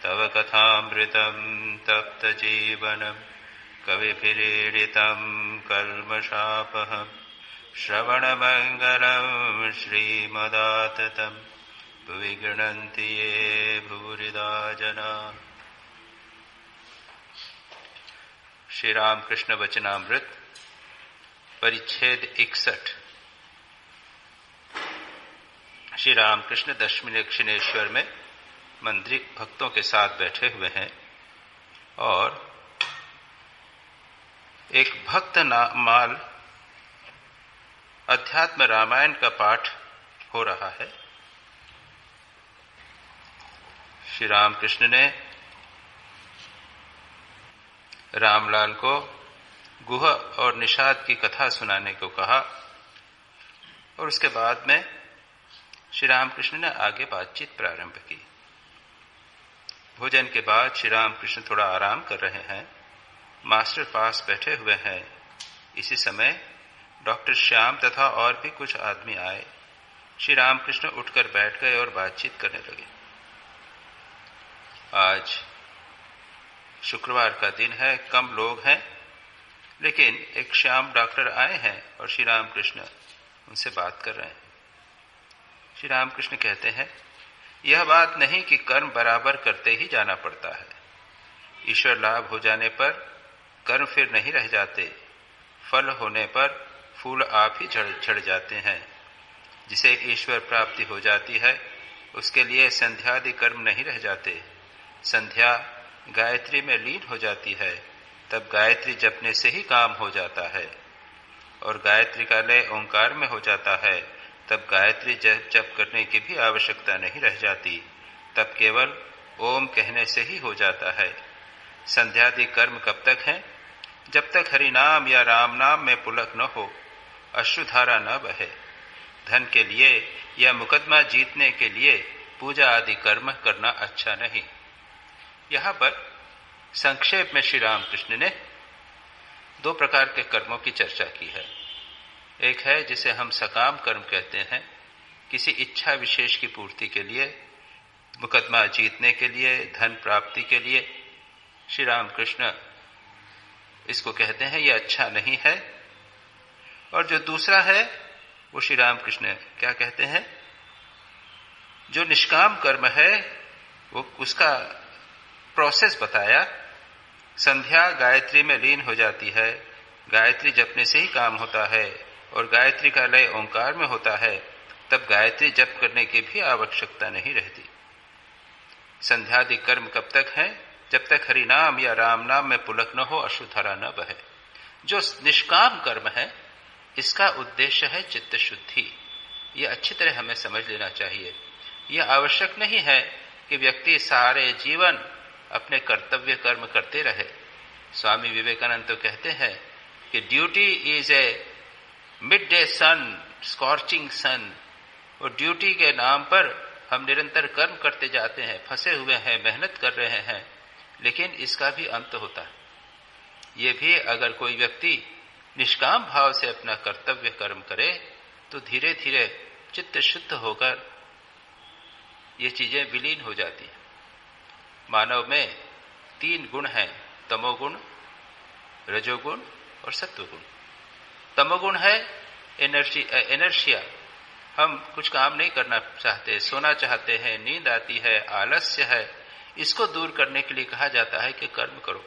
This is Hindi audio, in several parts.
तव कथामृतं तप्तजीवनं कविभिरीडितं कल्मषापहं श्रवणमङ्गलं श्रीमदाततं भुवि गृह्णन्ति ये भूरिदा जना। श्री रामकृष्ण वचनामृत परिच्छेद 61। श्री रामकृष्ण दशमी दक्षिणेश्वर में मंदिर भक्तों के साथ बैठे हुए हैं और एक भक्त माल अध्यात्म रामायण का पाठ हो रहा है। श्री रामकृष्ण ने रामलाल को गुह और निषाद की कथा सुनाने को कहा और उसके बाद में श्री रामकृष्ण ने आगे बातचीत प्रारंभ की। भोजन के बाद श्री रामकृष्ण थोड़ा आराम कर रहे हैं, मास्टर पास बैठे हुए हैं। इसी समय डॉक्टर श्याम तथा और भी कुछ आदमी आए। श्री रामकृष्ण उठकर बैठ गए और बातचीत करने लगे। आज शुक्रवार का दिन है, कम लोग हैं, लेकिन एक श्याम डॉक्टर आए हैं और श्री रामकृष्ण उनसे बात कर रहे हैं। श्री रामकृष्ण कहते हैं, यह बात नहीं कि कर्म बराबर करते ही जाना पड़ता है। ईश्वर लाभ हो जाने पर कर्म फिर नहीं रह जाते, फल होने पर फूल आप ही झड़ जाते हैं। जिसे ईश्वर प्राप्ति हो जाती है उसके लिए संध्यादि कर्म नहीं रह जाते। संध्या गायत्री में लीन हो जाती है, तब गायत्री जपने से ही काम हो जाता है और गायत्री का लय ओंकार में हो जाता है, तब गायत्री जप करने की भी आवश्यकता नहीं रह जाती, तब केवल ओम कहने से ही हो जाता है। संध्यादि कर्म कब तक हैं? जब तक हरि नाम या राम नाम में पुलक न हो, अश्रुधारा न बहे। धन के लिए या मुकदमा जीतने के लिए पूजा आदि कर्म करना अच्छा नहीं। यहां पर संक्षेप में श्री रामकृष्ण ने दो प्रकार के कर्मों की चर्चा की है। एक है जिसे हम सकाम कर्म कहते हैं, किसी इच्छा विशेष की पूर्ति के लिए, मुकदमा जीतने के लिए, धन प्राप्ति के लिए। श्री रामकृष्ण इसको कहते हैं ये अच्छा नहीं है। और जो दूसरा है वो श्री रामकृष्ण क्या कहते हैं, जो निष्काम कर्म है वो उसका प्रोसेस बताया। संध्या गायत्री में लीन हो जाती है, गायत्री जपने से ही काम होता है और गायत्री का लय ओंकार में होता है, तब गायत्री जप करने की भी आवश्यकता नहीं रहती। संध्यादि कर्म कब तक है? जब तक हरि नाम या राम नाम में पुलक न हो, अश्रुधारा न बहे। जो निष्काम कर्म है इसका उद्देश्य है चित्त शुद्धि। ये अच्छी तरह हमें समझ लेना चाहिए। यह आवश्यक नहीं है कि व्यक्ति सारे जीवन अपने कर्तव्य कर्म करते रहे। स्वामी विवेकानंद तो कहते हैं कि duty is a mid day sun, scorching sun. और ड्यूटी के नाम पर हम निरंतर कर्म करते जाते हैं, फंसे हुए हैं, मेहनत कर रहे हैं, लेकिन इसका भी अंत होता है। ये भी अगर कोई व्यक्ति निष्काम भाव से अपना कर्तव्य कर्म करे तो धीरे धीरे चित्त शुद्ध होकर ये चीजें विलीन हो जाती हैं। मानव में 3 गुण हैं, तमोगुण, रजोगुण और सत्वगुण। तमोगुण है एनर्शिया, हम कुछ काम नहीं करना चाहते, सोना चाहते हैं, नींद आती है, आलस्य है। इसको दूर करने के लिए कहा जाता है कि कर्म करो,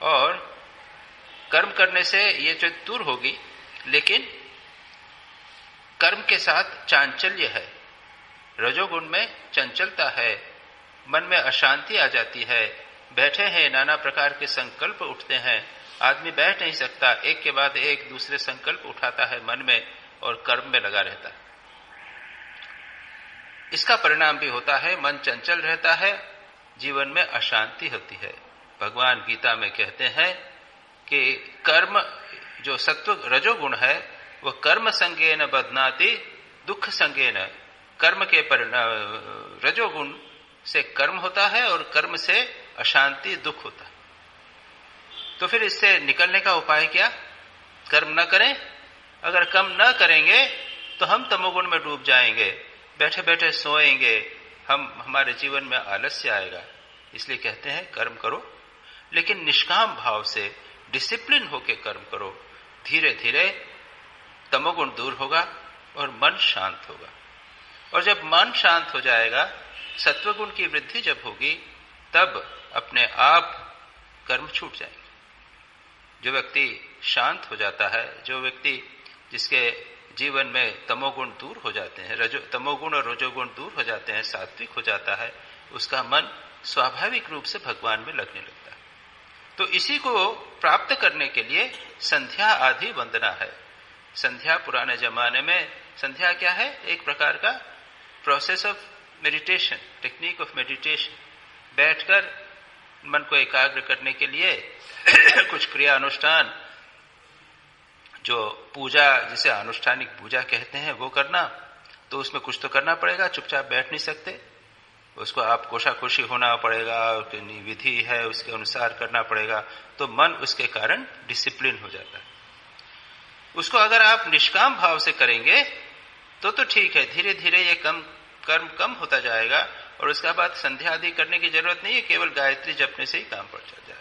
और कर्म करने से ये जो दूर होगी, लेकिन कर्म के साथ चांचल्य है। रजोगुण में चंचलता है, मन में अशांति आ जाती है, बैठे हैं नाना प्रकार के संकल्प उठते हैं, आदमी बैठ नहीं सकता, एक के बाद एक दूसरे संकल्प उठाता है मन में और कर्म में लगा रहता है। इसका परिणाम भी होता है मन चंचल रहता है, जीवन में अशांति होती है। भगवान गीता में कहते हैं कि कर्म जो सत्व रजोगुण है वह कर्म संगेन बध्नाति दुख संगेन। कर्म के परिणाम रजोगुण से कर्म होता है और कर्म से अशांति दुख होता है। तो फिर इससे निकलने का उपाय क्या? कर्म न करें। अगर कर्म न करेंगे तो हम तमोगुण में डूब जाएंगे, बैठे बैठे सोएंगे, हमारे जीवन में आलस्य आएगा, इसलिए कहते हैं कर्म करो, लेकिन निष्काम भाव से डिसिप्लिन होके कर्म करो। धीरे धीरे तमोगुण दूर होगा और मन शांत होगा। और जब मन शांत हो जाएगा, सत्वगुण की वृद्धि जब होगी, तब अपने आप कर्म छूट जाएंगे। जो व्यक्ति शांत हो जाता है, जो व्यक्ति जिसके जीवन में तमोगुण दूर हो जाते हैं, तमोगुण और रजोगुण दूर हो जाते हैं, सात्विक हो जाता है, उसका मन स्वाभाविक रूप से भगवान में लगने लगता है। तो इसी को प्राप्त करने के लिए संध्या आदि वंदना है। संध्या पुराने जमाने में, संध्या क्या है? एक प्रकार का process of meditation, technique of meditation. बैठकर मन को एकाग्र करने के लिए कुछ क्रिया अनुष्ठान, जो पूजा, जिसे अनुष्ठानिक पूजा कहते हैं, वो करना। तो उसमें कुछ तो करना पड़ेगा, चुपचाप बैठ नहीं सकते, उसको आप कोशाकोशी होना पड़ेगा, विधि है उसके अनुसार करना पड़ेगा, तो मन उसके कारण डिसिप्लिन हो जाता है। उसको अगर आप निष्काम भाव से करेंगे तो ठीक है, धीरे धीरे ये कर्म कम होता जाएगा और उसके बाद संध्या आदि करने की जरूरत नहीं है, केवल गायत्री जपने से ही काम पड़ जाएगा।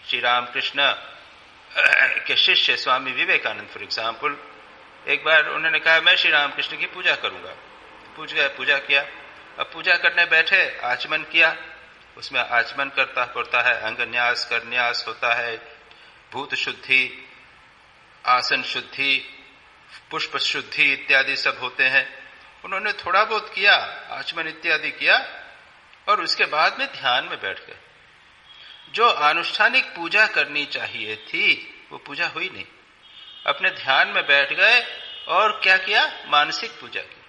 श्री रामकृष्ण के शिष्य स्वामी विवेकानंद फॉर एग्जाम्पल, एक बार उन्होंने कहा मैं श्री रामकृष्ण की पूजा करूंगा। पूजा किया। अब पूजा करने बैठे, आचमन किया, उसमें आचमन करता है, अंग न्यास कर न्यास होता है, भूत शुद्धि, आसन शुद्धि, पुष्प शुद्धि इत्यादि सब होते हैं। उन्होंने थोड़ा बहुत किया, आचमन इत्यादि किया, और उसके बाद में ध्यान में बैठ गए। जो अनुष्ठानिक पूजा करनी चाहिए थी वो पूजा हुई नहीं। अपने ध्यान में बैठ गए और क्या किया? मानसिक पूजा की,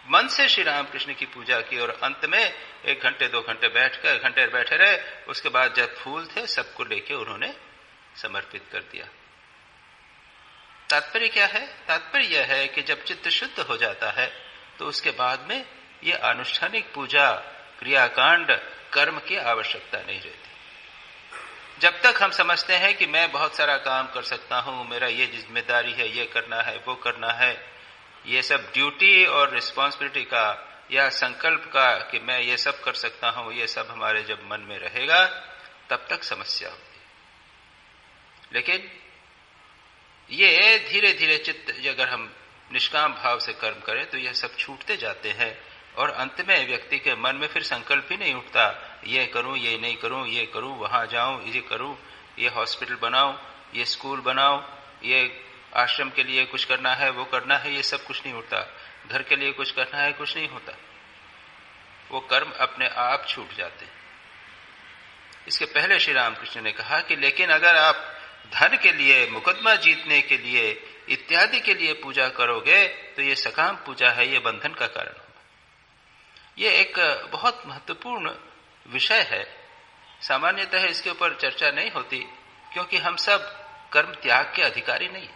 मन से श्री रामकृष्ण की पूजा की, और अंत में 1 घंटे 2 घंटे बैठे रहे। उसके बाद जब फूल थे सबको लेके उन्होंने समर्पित कर दिया। तात्पर्य क्या है? तात्पर्य यह है कि जब चित्त शुद्ध हो जाता है तो उसके बाद में ये अनुष्ठानिक पूजा, क्रियाकांड, कर्म की आवश्यकता नहीं रहती। जब तक हम समझते हैं कि मैं बहुत सारा काम कर सकता हूं, मेरा ये जिम्मेदारी है, ये करना है, वो करना है, ये सब ड्यूटी और रिस्पॉन्सिबिलिटी का या संकल्प का कि मैं ये सब कर सकता हूं, ये सब हमारे जब मन में रहेगा तब तक समस्या होती। लेकिन ये धीरे धीरे चित्त, अगर हम निष्काम भाव से कर्म करें तो यह सब छूटते जाते हैं, और अंत में व्यक्ति के मन में फिर संकल्प ही नहीं उठता, ये करूं, ये नहीं करूं, ये करूं, वहां जाऊं, ये करूं, ये हॉस्पिटल बनाऊं, ये स्कूल बनाऊं, ये आश्रम के लिए कुछ करना है, वो करना है, ये सब कुछ नहीं होता। घर के लिए कुछ करना है, कुछ नहीं होता। वो कर्म अपने आप छूट जाते हैं। इसके पहले श्री रामकृष्ण ने कहा कि लेकिन अगर आप धन के लिए, मुकदमा जीतने के लिए इत्यादि के लिए पूजा करोगे तो ये सकाम पूजा है, ये बंधन का कारण होगा। ये एक बहुत महत्वपूर्ण विषय है। सामान्यतः इसके ऊपर चर्चा नहीं होती, क्योंकि हम सब कर्म त्याग के अधिकारी नहीं।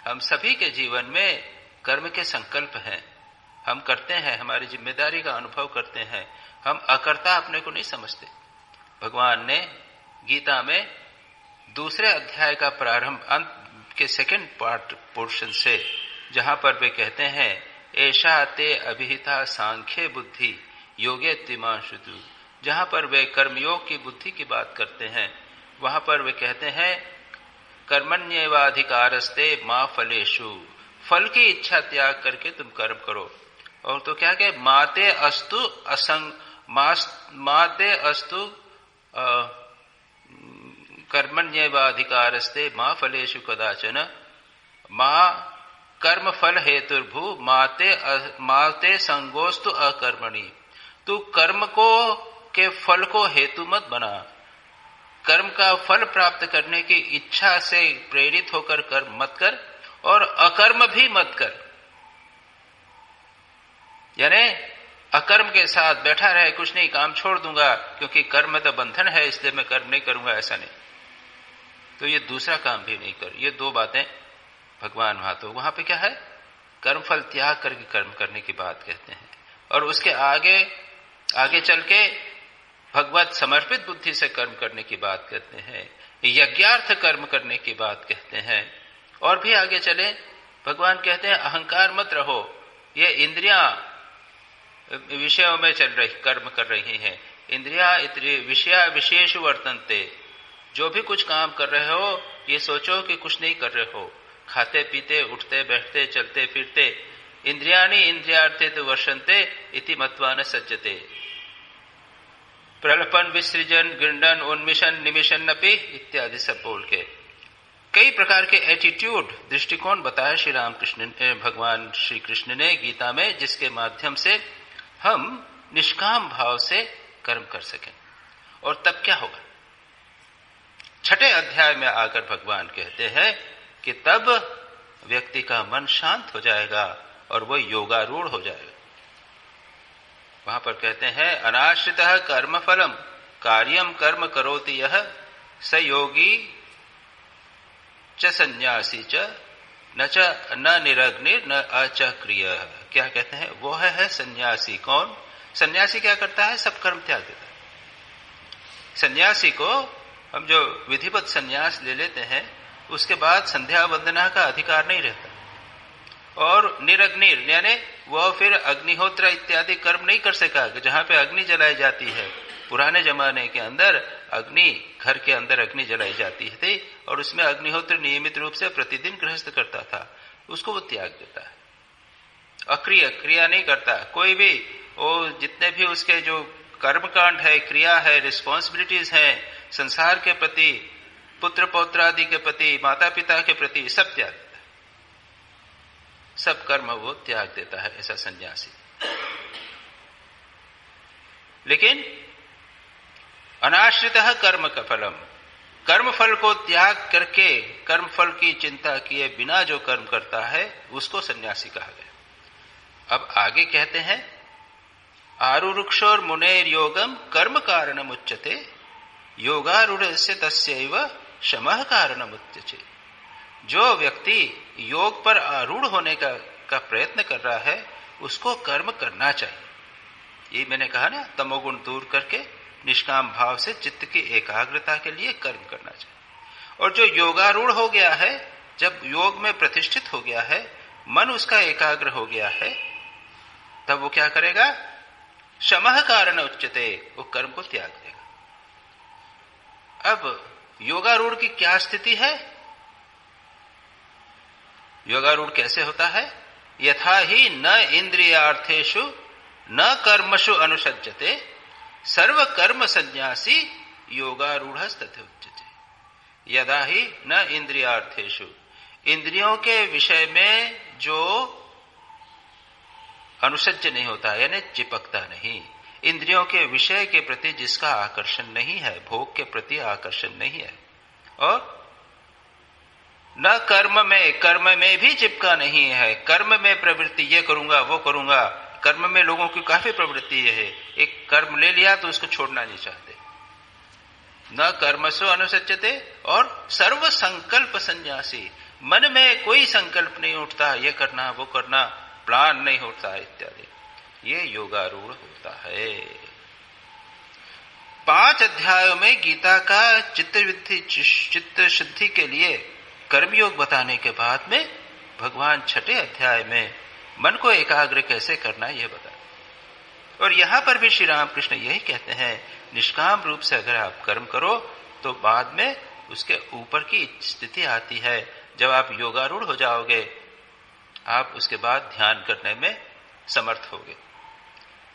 हम सभी के जीवन में कर्म के संकल्प हैं, हम करते हैं, हमारी जिम्मेदारी का अनुभव करते हैं, हम अकर्ता अपने को नहीं समझते। भगवान ने गीता में 2 अध्याय का प्रारंभ, अंत के 2nd पोर्शन से, जहां पर वे कहते हैं ऐशा ते अभिहिता सांख्य बुद्धि योगे तिमांशुतु, जहां पर वे कर्मयोग की बुद्धि की बात करते हैं, वहां पर वे कहते हैं कर्मण्येवाधिकारस्ते मां फलेषु, फल की इच्छा त्याग करके तुम कर्म करो। और तो क्या कहे, माते अस्तु असंग, माते अस्तु कर्मण्येवाधिकारस्ते मां फलेषु कदाचन, मां कर्म फल हेतुर्भू माते संगोस्तु अकर्मणि। तू कर्म को के फल को हेतु मत बना, कर्म का फल प्राप्त करने की इच्छा से प्रेरित होकर कर्म मत कर, और अकर्म भी मत कर। यानी अकर्म के साथ बैठा रहे, कुछ नहीं, काम छोड़ दूंगा क्योंकि कर्म तो बंधन है इसलिए मैं कर्म नहीं करूंगा, ऐसा नहीं। तो ये दूसरा काम भी नहीं कर। ये 2 बातें भगवान वहां पे क्या है, कर्मफल त्याग करके कर्म करने की बात कहते हैं, और उसके आगे चल के भगवत समर्पित बुद्धि से कर्म करने की बात कहते हैं, यज्ञार्थ कर्म करने की बात कहते हैं। और भी आगे चले, भगवान कहते हैं अहंकार मत रहो, ये इंद्रियां विषयों में चल रही कर्म कर रही हैं। इंद्रिया विषया विशेष वर्तनते, जो भी कुछ काम कर रहे हो ये सोचो कि कुछ नहीं कर रहे हो, खाते पीते उठते बैठते चलते फिरते, इंद्रियाणि इंद्रियार्थे तो वर्षन्ते इति मत्वा न सज्जते। प्रलपन विसृजन गिंडन उन्मिशन निमिशन नपि इत्यादि सब बोल के कई प्रकार के एटीट्यूड दृष्टिकोण बताया श्री रामकृष्ण भगवान श्री कृष्ण ने गीता में, जिसके माध्यम से हम निष्काम भाव से कर्म कर सकें। और तब क्या होगा? छठे अध्याय में आकर भगवान कहते हैं कि तब व्यक्ति का मन शांत हो जाएगा और वो योगारूढ़ हो जाएगा। वहां पर कहते हैं अनाश्रितः कर्म फलम कार्यम कर्म करोति यह स योगी च सन्यासी च न निरग्निर न अचक्रिय। क्या कहते हैं? वो है सन्यासी। कौन सन्यासी? क्या करता है? सब कर्म त्याग देता है। सन्यासी को हम जो विधिवत सन्यास ले लेते हैं उसके बाद संध्या वंदना का अधिकार नहीं रहता। और निरग्निर यानी वह फिर अग्निहोत्र इत्यादि कर्म नहीं कर सका। जहां पे अग्नि जलाई जाती है, पुराने जमाने के अंदर अग्नि, घर के अंदर अग्नि जलाई जाती थी और उसमें अग्निहोत्र नियमित रूप से प्रतिदिन गृहस्थ करता था, उसको वो त्याग देता है। अक्रिय क्रिया नहीं करता कोई भी। वो जितने भी उसके जो कर्मकांड है, क्रिया है, रिस्पॉन्सिबिलिटीज हैं संसार के प्रति, पुत्र पौत्र आदि के प्रति, माता पिता के प्रति, सब त्याग देता है। सब कर्म वो त्याग देता है ऐसा सन्यासी। लेकिन अनाश्रितः कर्म का फलम, कर्म फल को त्याग करके कर्म फल की चिंता किए बिना जो कर्म करता है उसको सन्यासी कहा गया। अब आगे कहते हैं आरुरुक्षोर मुनेर योगम कर्म कारणम उच्यते योगारूढ़ से तस्यैव शमः कारणम उच्यते। जो व्यक्ति योग पर आरूढ़ होने का प्रयत्न कर रहा है उसको कर्म करना चाहिए। ये मैंने कहा ना, तमोगुण दूर करके निष्काम भाव से चित्त की एकाग्रता के लिए कर्म करना चाहिए। और जो योगारूढ़ हो गया है, जब योग में प्रतिष्ठित हो गया है, मन उसका एकाग्र हो गया है, तब वो क्या करेगा? शमः कारण उच्यते, वो कर्म को त्याग देगा। अब योगारूढ़ की क्या स्थिति है? योगारूढ़ कैसे होता है? यथा ही न इंद्रियार्थेषु न कर्मसु अनुसज्जते सर्व कर्म संन्यासी योगारूढ़स्तथा उच्यते। यदा ही न इंद्रियार्थेषु, इंद्रियों के विषय में जो अनुसज्ज नहीं होता यानी चिपकता नहीं, इंद्रियों के विषय के प्रति जिसका आकर्षण नहीं है, भोग के प्रति आकर्षण नहीं है, और न कर्म में भी चिपका नहीं है। कर्म में प्रवृत्ति, ये करूंगा वो करूंगा, कर्म में लोगों की काफी प्रवृत्ति है, एक कर्म ले लिया तो उसको छोड़ना नहीं चाहते। न कर्मसु अनुसज्जते, और सर्व संकल्प संन्यासी, मन में कोई संकल्प नहीं उठता ये करना वो करना, प्लान नहीं होता इत्यादि, ये योगारूढ़ होता है। 5 अध्यायों में गीता का चित्त शुद्धि के लिए कर्मयोग बताने के बाद में भगवान छठे अध्याय में मन को एकाग्र कैसे करना यह बताया। और यहां पर भी श्री रामकृष्ण यही कहते हैं, निष्काम रूप से अगर आप कर्म करो तो बाद में उसके ऊपर की स्थिति आती है। जब आप योगारूढ़ हो जाओगे, आप उसके बाद ध्यान करने में समर्थ होगे।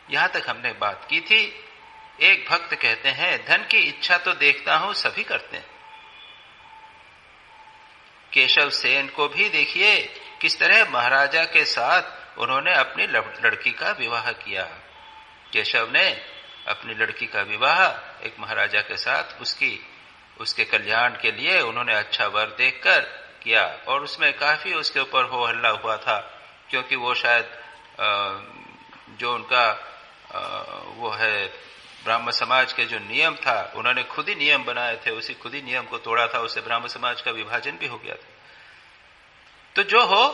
यहां तक हमने बात की थी। एक भक्त कहते हैं, धन की इच्छा तो देखता हूं सभी करते हैं। केशव सेन को भी देखिए किस तरह महाराजा के साथ उन्होंने अपनी लड़की का विवाह किया। केशव ने अपनी लड़की का विवाह एक महाराजा के साथ उसके कल्याण के लिए उन्होंने अच्छा वर देखकर किया, और उसमें काफी उसके ऊपर हो हल्ला हुआ था, क्योंकि वो शायद जो उनका वो है ब्राह्मण समाज के जो नियम था, उन्होंने खुद ही नियम बनाए थे, उसी खुद ही नियम को तोड़ा था, उससे ब्राह्मण समाज का विभाजन भी हो गया था। तो जो हो,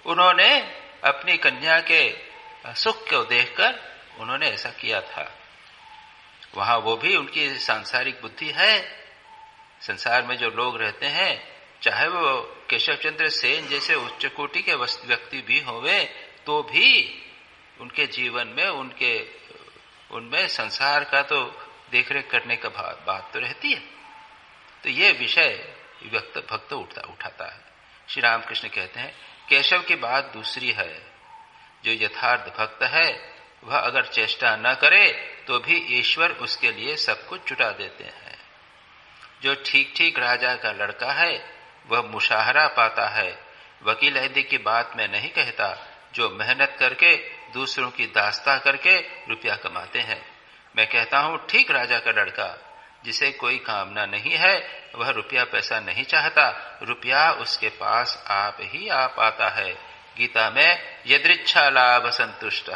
उन्होंने अपनी कन्या के सुख को देखकर उन्होंने ऐसा किया था। वहां वो भी उनकी सांसारिक बुद्धि है। संसार में जो लोग रहते हैं, चाहे वो केशव चंद्र सेन जैसे उच्च कोटि के व्यक्ति भी होवे, तो भी उनके जीवन में उनमें संसार का तो देखरेख करने का बात तो रहती है। तो ये विषय भक्त उठाता है। श्री रामकृष्ण कहते हैं केशव की बात दूसरी है। जो यथार्थ भक्त है वह अगर चेष्टा न करे तो भी ईश्वर उसके लिए सब कुछ जुटा देते हैं। जो ठीक ठीक राजा का लड़का है वह मुशाहरा पाता है। वकील आदि की बात मैं नहीं कहता, जो मेहनत करके दूसरों की दास्ता करके रुपया कमाते हैं। मैं कहता हूं ठीक राजा का लड़का जिसे कोई कामना नहीं है, वह रुपया पैसा नहीं चाहता, रुपया उसके पास आप ही आप आता है। गीता में यदृच्छा लाभ संतुष्ट।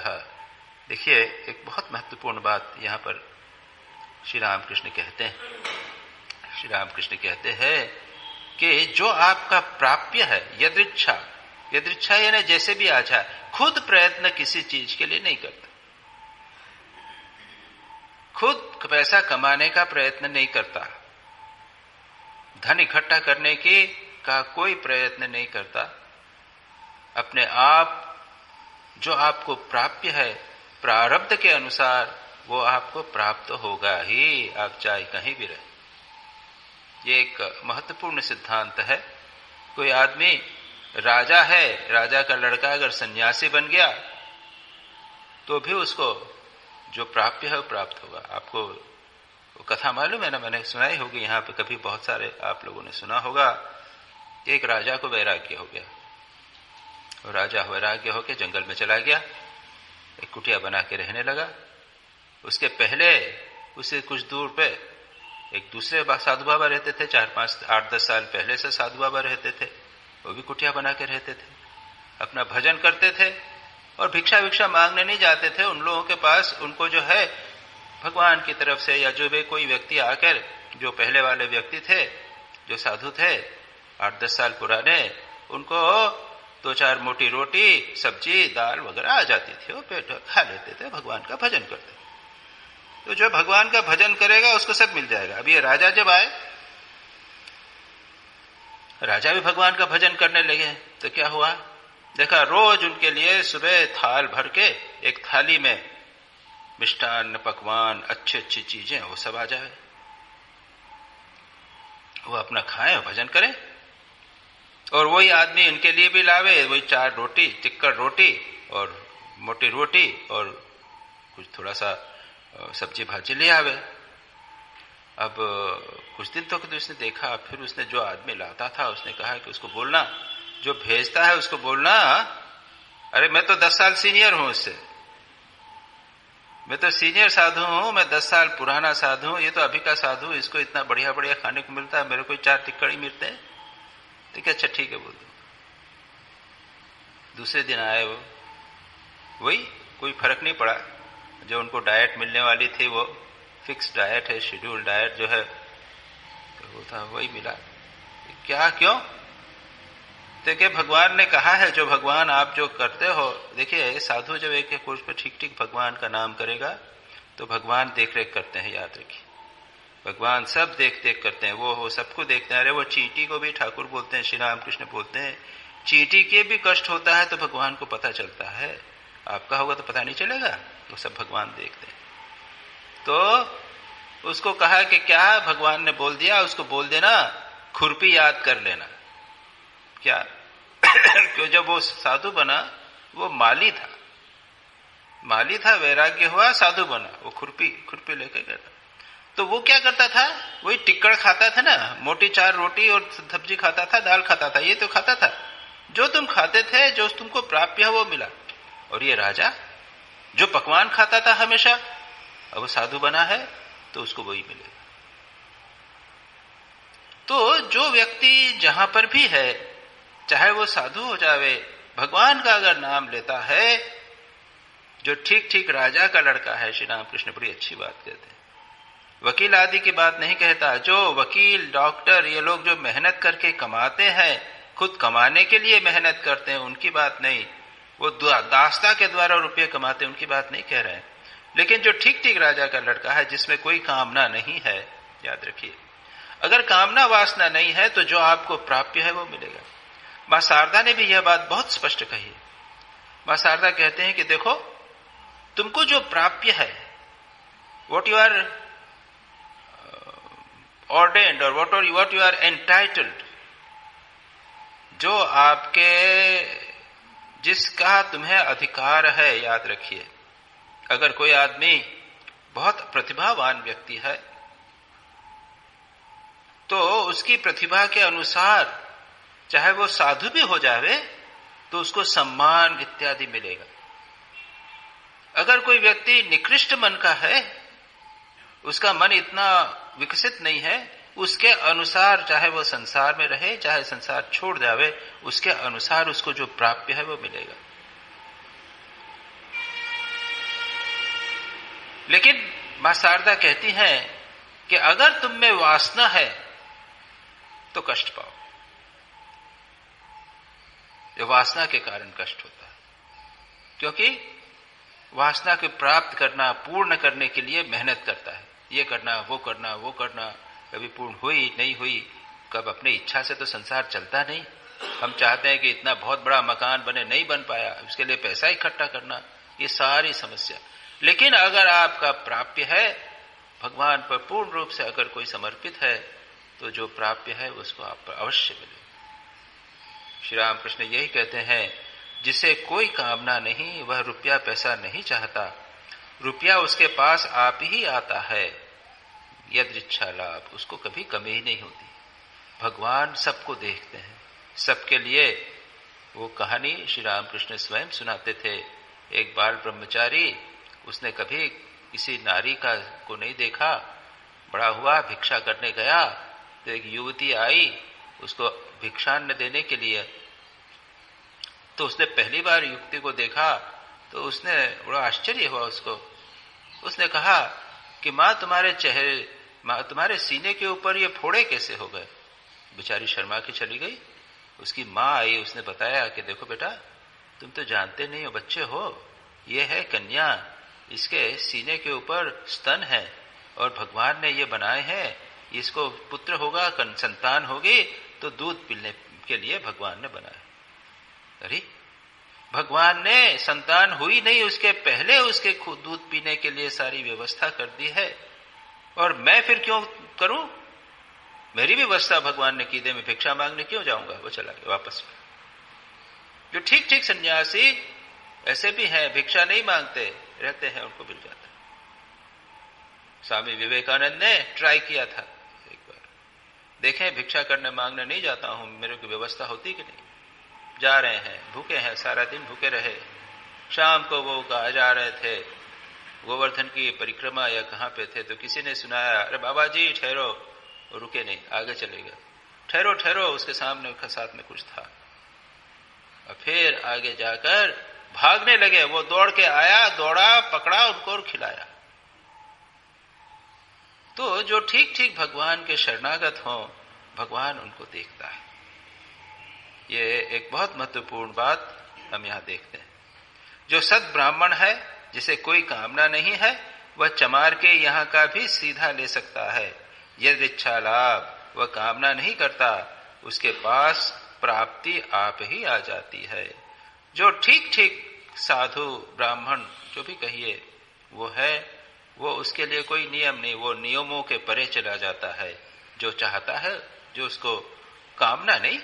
देखिए एक बहुत महत्वपूर्ण बात यहाँ पर श्री रामकृष्ण कहते हैं। श्री रामकृष्ण कहते हैं कि जो आपका प्राप्य है, यदृच्छा यानी जैसे भी आ जाए, खुद प्रयत्न किसी चीज के लिए नहीं करता, खुद पैसा कमाने का प्रयत्न नहीं करता, धन इकट्ठा करने का कोई प्रयत्न नहीं करता। अपने आप जो आपको प्राप्य है प्रारब्ध के अनुसार वो आपको प्राप्त होगा ही, आप चाहे कहीं भी रहे। ये एक महत्वपूर्ण सिद्धांत है। कोई आदमी राजा है, राजा का लड़का अगर सन्यासी बन गया तो भी उसको जो प्राप्य है वो प्राप्त होगा। आपको वो कथा मालूम है ना, मैंने सुनाई होगी यहाँ पे, कभी बहुत सारे आप लोगों ने सुना होगा। एक राजा को वैराग्य हो गया और राजा वैराग्य होकर जंगल में चला गया, एक कुटिया बना के रहने लगा। उसके पहले उससे कुछ दूर पे एक दूसरे साधु बाबा रहते थे, 4, 5, 8, 10 साल पहले से साधु बाबा रहते थे, वो भी कुटिया बना के रहते थे, अपना भजन करते थे और भिक्षा मांगने नहीं जाते थे। उन लोगों के पास उनको जो है भगवान की तरफ से या जो भी कोई व्यक्ति आकर, जो पहले वाले व्यक्ति थे, जो साधु थे 8-10 साल पुराने, उनको 2-4 मोटी रोटी सब्जी दाल वगैरह आ जाती थी, वो पेट खा लेते थे, भगवान का भजन करते। तो जो भगवान का भजन करेगा उसको सब मिल जाएगा। अब ये राजा जब आए, राजा भी भगवान का भजन करने लगे, तो क्या हुआ, देखा रोज उनके लिए सुबह थाल भर के एक थाली में मिष्टान्न पकवान अच्छी अच्छी चीजें वो सब आ जाए, वो अपना खाएं भजन करें। और वही आदमी उनके लिए भी लावे वही 4 रोटी, टिक्कर रोटी और मोटी रोटी और कुछ थोड़ा सा सब्जी भाजी ले आवे। अब कुछ दिन तक तो उसने देखा, फिर उसने जो आदमी लाता था उसने कहा कि उसको बोलना, जो भेजता है उसको बोलना, अरे मैं तो 10 साल सीनियर हूं उससे, मैं तो सीनियर साधु हूं, मैं 10 साल पुराना साधु हूं, ये तो अभी का साधु, इसको इतना बढ़िया बढ़िया खाने को मिलता है, मेरे को 4 टिक्कर ही मिलते हैं। ठीक है, अच्छा ठीक है बोल दो। दूसरे दिन आए वो, वही कोई फर्क नहीं पड़ा, जो उनको डाइट मिलने वाली थी वो फिक्स डाइट है, शेड्यूल डाइट जो है वो था, वही मिला। क्या क्यों? देखिए भगवान ने कहा है, जो भगवान आप जो करते हो, देखिए साधु जब एक कोर्स पर ठीक ठीक भगवान का नाम करेगा तो भगवान देख रेख करते हैं, याद रखिए, भगवान सब देख देख करते हैं, वो सबको देखते हैं। अरे वो चींटी को भी ठाकुर बोलते हैं, श्री रामकृष्ण बोलते हैं, चींटी के भी कष्ट होता है तो भगवान को पता चलता है, आपका होगा तो पता नहीं चलेगा, वो सब भगवान देखते हैं। तो उसको कहा कि क्या भगवान ने बोल दिया, उसको बोल देना खुरपी याद कर लेना। क्या? क्यों? जब वो साधु बना वो माली था, वैराग्य हुआ, साधु बना, वो खुरपी लेके गया था। तो वो क्या करता था, वही टिक्कड़ खाता था ना, मोटी 4 रोटी और सब्जी खाता था, दाल खाता था, ये तो खाता था, जो तुम खाते थे, जो तुमको प्राप्य है वो मिला। और ये राजा जो पकवान खाता था हमेशा, अब वो साधु बना है तो उसको वही मिलेगा। तो जो व्यक्ति जहां पर भी है, चाहे वो साधु हो जावे, भगवान का अगर नाम लेता है, जो ठीक ठीक राजा का लड़का है, श्री रामकृष्ण बड़ी अच्छी बात कहते हैं, वकील आदि की बात नहीं कहता, जो वकील डॉक्टर ये लोग जो मेहनत करके कमाते हैं, खुद कमाने के लिए मेहनत करते हैं, उनकी बात नहीं, वो दास्ता के द्वारा रुपये कमाते हैं, उनकी बात नहीं कह रहे हैं। लेकिन जो ठीक ठीक राजा का लड़का है, जिसमें कोई कामना नहीं है, याद रखिए, अगर कामना वासना नहीं है तो जो आपको प्राप्य है वो मिलेगा। मां शारदा ने भी यह बात बहुत स्पष्ट कही है। मां शारदा कहते हैं कि देखो, तुमको जो प्राप्य है, what you are ordained or what you are entitled, जो आपके जिसका तुम्हें अधिकार है, याद रखिए। अगर कोई आदमी बहुत प्रतिभावान व्यक्ति है तो उसकी प्रतिभा के अनुसार चाहे वो साधु भी हो जावे तो उसको सम्मान इत्यादि मिलेगा। अगर कोई व्यक्ति निकृष्ट मन का है, उसका मन इतना विकसित नहीं है, उसके अनुसार चाहे वो संसार में रहे चाहे संसार छोड़ जावे, उसके अनुसार उसको जो प्राप्य है वो मिलेगा। लेकिन मां शारदा कहती हैं कि अगर तुम में वासना है तो कष्ट पाओ। ये वासना के कारण कष्ट होता है, क्योंकि वासना को प्राप्त करना, पूर्ण करने के लिए मेहनत करता है। ये करना, वो करना, वो करना, कभी पूर्ण हुई नहीं हुई, कब अपनी इच्छा से तो संसार चलता नहीं। हम चाहते हैं कि इतना बहुत बड़ा मकान बने, नहीं बन पाया, उसके लिए पैसा इकट्ठा करना, ये सारी समस्या। लेकिन अगर आपका प्राप्य है, भगवान पर पूर्ण रूप से अगर कोई समर्पित है, तो जो प्राप्य है उसको आप पर अवश्य मिले। श्री रामकृष्ण यही कहते हैं, जिसे कोई कामना नहीं वह रुपया पैसा नहीं चाहता, रुपया उसके पास आप ही आता है। यदृच्छा लाभ, उसको कभी कमी ही नहीं होती। भगवान सबको देखते हैं, सबके लिए। वो कहानी श्री रामकृष्ण स्वयं सुनाते थे। एक बाल ब्रह्मचारी, उसने कभी किसी नारी को नहीं देखा, बड़ा हुआ, भिक्षा करने गया तो एक युवती आई उसको भिक्षान्न देने के लिए। तो उसने पहली बार युवती को देखा तो उसने बड़ा आश्चर्य हुआ उसको। उसने कहा कि माँ तुम्हारे सीने के ऊपर ये फोड़े कैसे हो गए? बेचारी शर्मा के चली गई। उसकी माँ आई, उसने बताया कि देखो बेटा, तुम तो जानते नहीं हो, बच्चे हो, ये है कन्या, इसके सीने के ऊपर स्तन है और भगवान ने ये बनाए हैं, इसको पुत्र होगा, संतान होगी तो दूध पीने के लिए भगवान ने बनाया। अरे भगवान ने संतान हुई नहीं उसके पहले उसके खुद दूध पीने के लिए सारी व्यवस्था कर दी है, और मैं फिर क्यों करूं? मेरी भी व्यवस्था भगवान ने की दे, मैं भिक्षा मांगने क्यों जाऊंगा? वो चला गया वापस। जो ठीक ठीक सन्यासी ऐसे भी हैं, भिक्षा नहीं मांगते रहते हैं, उनको मिल जाता है। स्वामी विवेकानंद ने ट्राई किया था एक बार, देखें भिक्षा करने मांगने नहीं जाता हूं, मेरे को व्यवस्था होती कि नहीं। जा रहे हैं, भूखे हैं, सारा दिन भूखे रहे। शाम को वो जा रहे थे, गोवर्धन की परिक्रमा या कहां पे थे, तो किसी ने सुनाया, अरे बाबा जी ठहरो। वो रुके नहीं, आगे चले गए। ठहरो ठहरो, उसके सामने साथ में कुछ था। और फिर आगे जाकर भागने लगे। वो दौड़ के आया, दौड़ा, पकड़ा उनको और खिलाया। तो जो ठीक ठीक भगवान के शरणागत हों, भगवान उनको देखता है। ये एक बहुत महत्वपूर्ण बात हम यहां देखते हैं। जो सद ब्राह्मण है, जिसे कोई कामना नहीं है, वह चमार के यहां का भी सीधा ले सकता है। यदि इच्छा लाभ, वह कामना नहीं करता, उसके पास प्राप्ति आप ही आ जाती है। जो ठीक ठीक साधु ब्राह्मण जो भी कहिए वो है, वो उसके लिए कोई नियम नहीं, वो नियमों के परे चला जाता है। जो चाहता है, जो उसको कामना नहीं,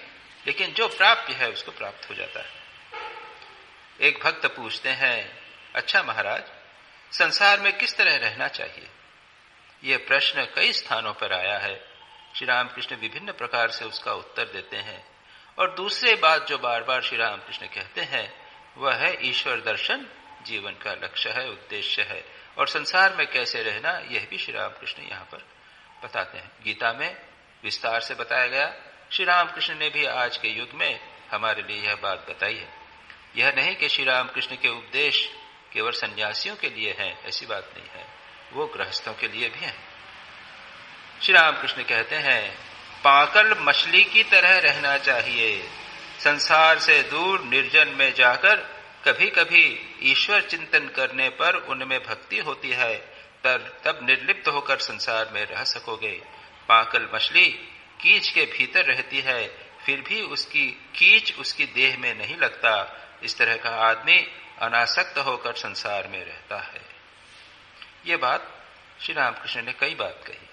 लेकिन जो प्राप्य है उसको प्राप्त हो जाता है। एक भक्त पूछते हैं, अच्छा महाराज, संसार में किस तरह रहना चाहिए? यह प्रश्न कई स्थानों पर आया है। श्री रामकृष्ण विभिन्न प्रकार से उसका उत्तर देते हैं। और दूसरी बात जो बार बार श्री रामकृष्ण कहते हैं वह है ईश्वर दर्शन जीवन का लक्ष्य है, उद्देश्य है। और संसार में कैसे रहना, यह भी श्री रामकृष्ण यहाँ पर बताते हैं। गीता में विस्तार से बताया गया। श्री रामकृष्ण ने भी आज के युग में हमारे लिए यह बात बताई है। यह नहीं कि श्री रामकृष्ण के उपदेश केवल सन्यासियों के लिए हैं, ऐसी बात नहीं है, वो गृहस्थों के लिए भी हैं। श्री रामकृष्ण कहते हैं, पाकल मछली की तरह रहना चाहिए। संसार से दूर निर्जन में जाकर कभी कभी ईश्वर चिंतन करने पर उनमें भक्ति होती है, तब निर्लिप्त होकर संसार में रह सकोगे। पाकल मछली कीच के भीतर रहती है, फिर भी उसकी कीच उसकी देह में नहीं लगता। इस तरह का आदमी अनासक्त होकर संसार में रहता है। ये बात श्री रामकृष्ण ने कई बात कही।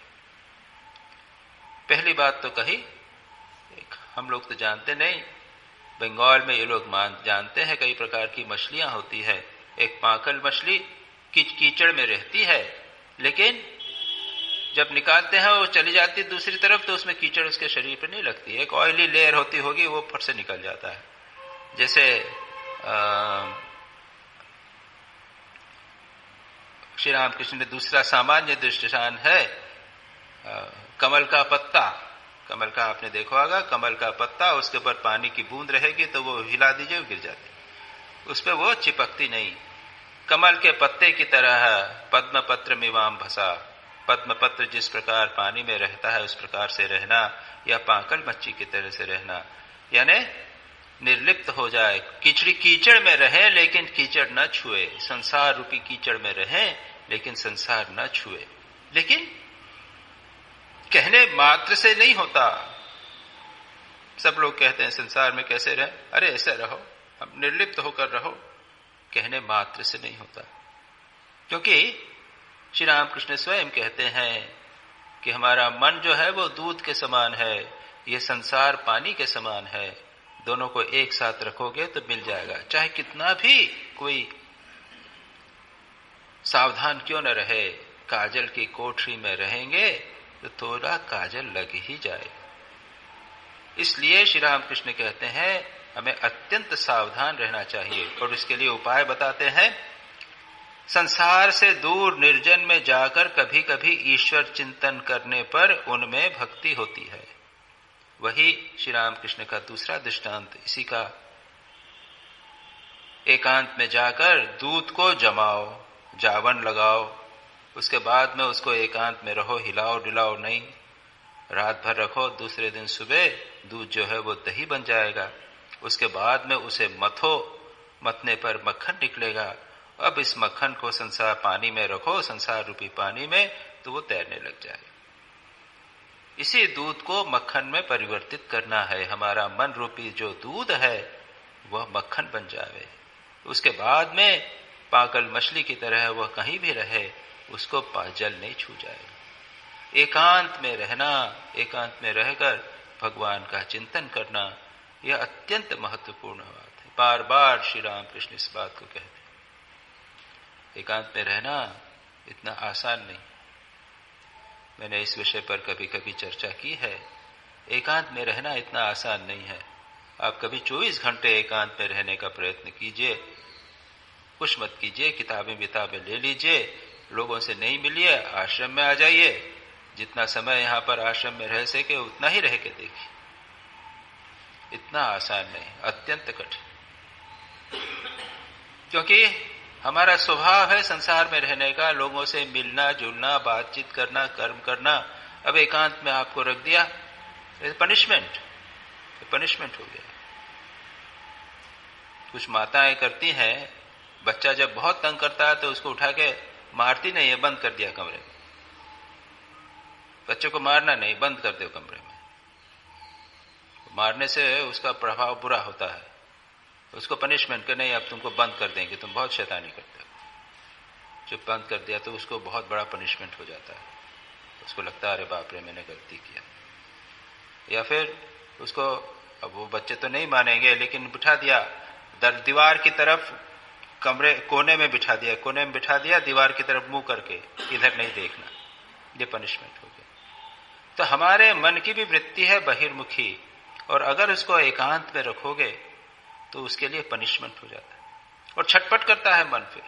पहली बात तो कही, हम लोग तो जानते नहीं, बंगाल में ये लोग जानते हैं कई प्रकार की मछलियां होती है। एक पाकल मछली कीचड़ में रहती है, लेकिन जब निकालते हैं वो चली जाती दूसरी तरफ तो उसमें कीचड़ उसके शरीर पर नहीं लगती। एक ऑयली लेयर होती होगी, वो फट से निकल जाता है। जैसे श्री रामकृष्ण ने दूसरा सामान्य दृष्टांत है कमल का पत्ता। कमल का आपने देखा होगा, कमल का पत्ता, उसके ऊपर पानी की बूंद रहेगी तो वो हिला दीजिए, वो गिर जाती, उस पर वो चिपकती नहीं। कमल के पत्ते की तरह पद्म पत्र मिवाम भसा, पद्म पत्र जिस प्रकार पानी में रहता है उस प्रकार से रहना, या पाकल मच्छी की तरह से रहना, यानी निर्लिप्त हो जाए। कीचड़ में रहे लेकिन कीचड़ न छुए, संसार रूपी कीचड़ में रहे लेकिन संसार न छुए। लेकिन कहने मात्र से नहीं होता। सब लोग कहते हैं संसार में कैसे रहे, अरे ऐसे रहो, हम निर्लिप्त होकर रहो, कहने मात्र से नहीं होता। क्योंकि श्री रामकृष्ण स्वयं कहते हैं कि हमारा मन जो है वो दूध के समान है, ये संसार पानी के समान है, दोनों को एक साथ रखोगे तो मिल जाएगा। चाहे कितना भी कोई सावधान क्यों न रहे, काजल की कोठरी में रहेंगे तो थोड़ा काजल लग ही जाएगा। इसलिए श्री रामकृष्ण कहते हैं हमें अत्यंत सावधान रहना चाहिए, और इसके लिए उपाय बताते हैं। संसार से दूर निर्जन में जाकर कभी कभी ईश्वर चिंतन करने पर उनमें भक्ति होती है। वही श्री रामकृष्ण का दूसरा दृष्टांत इसी का। एकांत में जाकर दूध को जमाओ, जावन लगाओ, उसके बाद में उसको एकांत में रहो, हिलाओ डुलाओ नहीं, रात भर रखो, दूसरे दिन सुबह दूध जो है वो दही बन जाएगा। उसके बाद में उसे मथो, मथने पर मक्खन निकलेगा। अब इस मक्खन को संसार पानी में रखो, संसार रूपी पानी में, तो वो तैरने लग जाएगा। इसी दूध को मक्खन में परिवर्तित करना है। हमारा मन रूपी जो दूध है वह मक्खन बन जावे। उसके बाद में पागल मछली की तरह वह कहीं भी रहे, उसको जल नहीं छू जाएगा। एकांत में रहना, एकांत में रहकर भगवान का चिंतन करना, यह अत्यंत महत्वपूर्ण बात है। बार बार श्री रामकृष्ण इस बात को कहते हैं। एकांत में रहना इतना आसान नहीं। मैंने इस विषय पर कभी कभी चर्चा की है। एकांत में रहना इतना आसान नहीं है। आप कभी 24 घंटे एकांत में रहने का प्रयत्न कीजिए, कुछ मत कीजिए, किताबें ले लीजिए, लोगों से नहीं मिलिए, आश्रम में आ जाइए, जितना समय यहाँ पर आश्रम में रह सके उतना ही रह के देखिए। इतना आसान नहीं, अत्यंत कठिन। क्योंकि हमारा स्वभाव है संसार में रहने का, लोगों से मिलना जुलना, बातचीत करना, कर्म करना। अब एकांत में आपको रख दिया, पनिशमेंट हो गया। कुछ माताएं करती हैं, बच्चा जब बहुत तंग करता है तो उसको उठा के मारती नहीं है, बंद कर दिया कमरे में। बच्चों को मारना नहीं, बंद कर दो कमरे में। मारने से उसका प्रभाव बुरा होता है। उसको पनिशमेंट कर, नहीं अब तुमको बंद कर देंगे, तुम बहुत शैतानी करते हो। जब बंद कर दिया तो उसको बहुत बड़ा पनिशमेंट हो जाता है। उसको लगता है अरे बाप रे मैंने गलती किया। या फिर उसको, अब वो बच्चे तो नहीं मानेंगे, लेकिन बिठा दिया दीवार की तरफ, कमरे कोने में बिठा दिया, दीवार की तरफ मुंह करके, इधर नहीं देखना, ये पनिशमेंट हो गया। तो हमारे मन की भी वृत्ति है बहिर्मुखी, और अगर उसको एकांत में रखोगे तो उसके लिए पनिशमेंट हो जाता है और छटपट करता है मन। फिर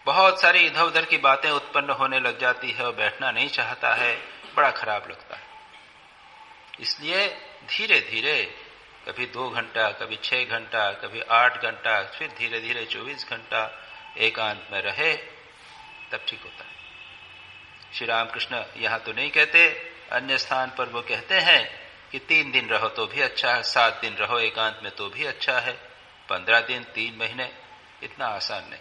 बहुत सारी इधर उधर की बातें उत्पन्न होने लग जाती है और बैठना नहीं चाहता है, बड़ा खराब लगता है। इसलिए धीरे धीरे, कभी 2 घंटा, कभी 6 घंटा, कभी 8 घंटा, फिर धीरे धीरे 24 घंटा एकांत में रहे, तब ठीक होता है। श्री रामकृष्ण यहां तो नहीं कहते, अन्य स्थान पर वो कहते हैं कि 3 दिन रहो तो भी अच्छा है, 7 दिन रहो एकांत में तो भी अच्छा है, 15 दिन, 3 महीने, इतना आसान नहीं।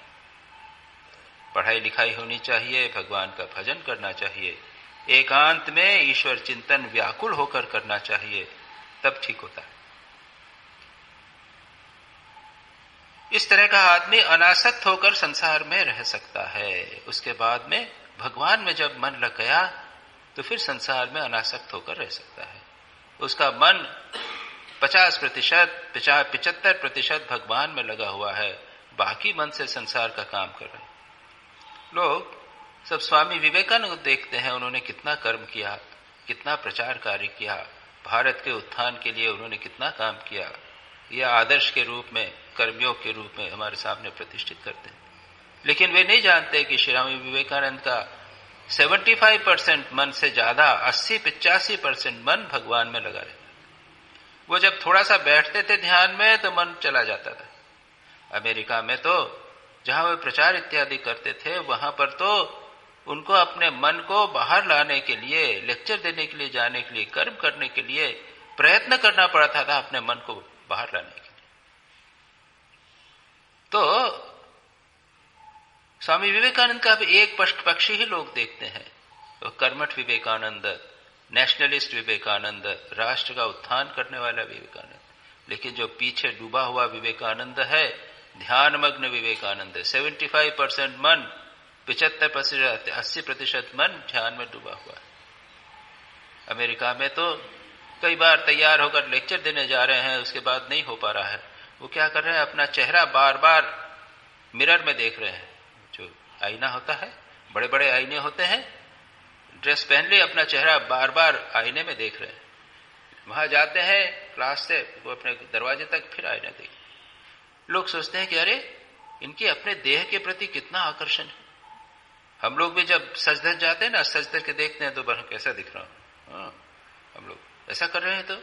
पढ़ाई लिखाई होनी चाहिए, भगवान का भजन करना चाहिए, एकांत में ईश्वर चिंतन व्याकुल होकर करना चाहिए, तब ठीक होता है। इस तरह का आदमी अनासक्त होकर संसार में रह सकता है। उसके बाद में भगवान में जब मन लग गया तो फिर संसार में अनासक्त होकर रह सकता है। उसका मन 50%, 75% भगवान में लगा हुआ है, बाकी मन से संसार का काम कर रहे हैं। लोग सब स्वामी विवेकानंद को देखते हैं, उन्होंने कितना कर्म किया, कितना प्रचार कार्य किया, भारत के उत्थान के लिए उन्होंने कितना काम किया, यह आदर्श के रूप में, कर्मयोग के रूप में हमारे सामने प्रतिष्ठित करते हैं। लेकिन वे नहीं जानते कि स्वामी विवेकानंद का 75% मन से ज्यादा 80-85% मन भगवान में लगा रहता। वो जब थोड़ा सा बैठते थे ध्यान में तो मन चला जाता था। अमेरिका में तो जहां वे प्रचार इत्यादि करते थे, वहां पर तो उनको अपने मन को बाहर लाने के लिए, लेक्चर देने के लिए, जाने के लिए, कर्म करने के लिए प्रयत्न करना पड़ता था अपने मन को बाहर लाने के लिए। तो स्वामी विवेकानंद का भी एक पक्षी ही लोग देखते हैं, तो कर्मठ विवेकानंद, नेशनलिस्ट विवेकानंद, राष्ट्र का उत्थान करने वाला विवेकानंद। लेकिन जो पीछे डूबा हुआ विवेकानंद है, ध्यानमग्न विवेकानंद, 75% मन, 75%, 80% मन ध्यान में डूबा हुआ है। अमेरिका में तो कई बार तैयार होकर लेक्चर देने जा रहे हैं, उसके बाद नहीं हो पा रहा है। वो क्या कर रहे हैं, अपना चेहरा बार बार मिरर में देख रहे हैं। जो आईना होता है, बड़े बड़े आईने होते हैं, ड्रेस पहन लिए, अपना चेहरा बार बार आईने में देख रहे हैं। वहां जाते हैं क्लास से, वो अपने दरवाजे तक फिर आईना देख। लोग सोचते हैं कि अरे इनकी अपने देह के प्रति कितना आकर्षण है। हम लोग भी जब सज धज जाते हैं ना, सज धज के देखते हैं तो बड़ा कैसा दिख रहा हूं, हम लोग ऐसा कर रहे हैं तो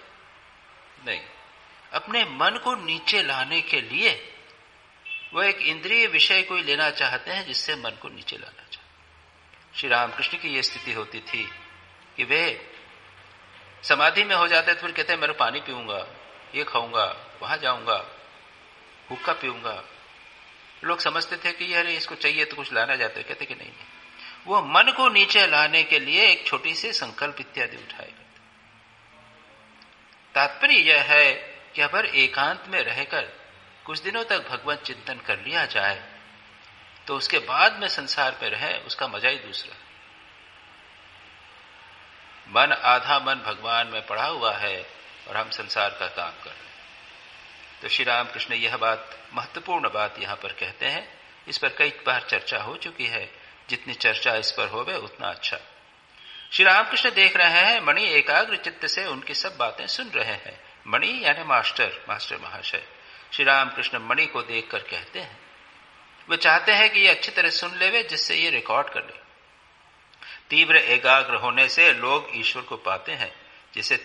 नहीं। अपने मन को नीचे लाने के लिए वो एक इंद्रिय विषय को ही लेना चाहते हैं जिससे मन को नीचे लाना चाहते। श्री रामकृष्ण की यह स्थिति होती थी कि वे समाधि में हो जाते तो फिर कहते हैं मैं पानी पीऊंगा, ये खाऊंगा, वहां जाऊंगा, हुक्का पीऊंगा। लोग समझते थे कि अरे इसको चाहिए तो कुछ लाना जाता है, कहते कि नहीं, वो मन को नीचे लाने के लिए एक छोटी सी संकल्प इत्यादि उठाए करते। तात्पर्य यह है कि अगर एकांत में रहकर कुछ दिनों तक भगवत चिंतन कर लिया जाए तो उसके बाद में संसार में रहे, उसका मजा ही दूसरा। मन, आधा मन भगवान में पड़ा हुआ है और हम संसार का काम कर रहे हैं। तो श्री रामकृष्ण यह बात, महत्वपूर्ण बात यहां पर कहते हैं। इस पर कई बार चर्चा हो चुकी है, जितनी चर्चा इस पर होवे उतना अच्छा। श्री रामकृष्ण देख रहे हैं, मणि एकाग्र चित्त से उनकी सब बातें सुन रहे हैं। मणि यानी मास्टर महाशय श्री रामकृष्ण मणि को देखकर कहते हैं, वे चाहते हैं कि ये अच्छी तरह सुन लेवे जिससे ये रिकॉर्ड कर ले। तीव्र एकाग्र होने से लोग ईश्वर को पाते हैं, जिसे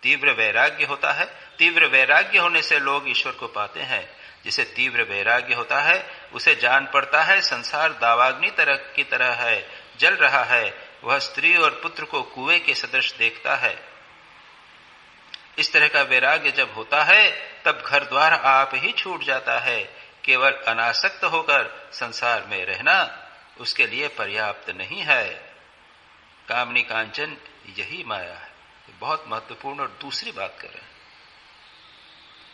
तीव्र वैराग्य होता है। तीव्र वैराग्य होने से लोग ईश्वर को पाते हैं, जिसे तीव्र वैराग्य होता है उसे जान पड़ता है संसार दावाग्नि की तरह है, जल रहा है। वह स्त्री और पुत्र को कुएं के सदृश देखता है। इस तरह का वैराग्य जब होता है तब घर द्वार आप ही छूट जाता है। केवल अनासक्त होकर संसार में रहना उसके लिए पर्याप्त नहीं है। कामनी कांचन यही माया है। बहुत महत्वपूर्ण और दूसरी बात कर रहे हैं।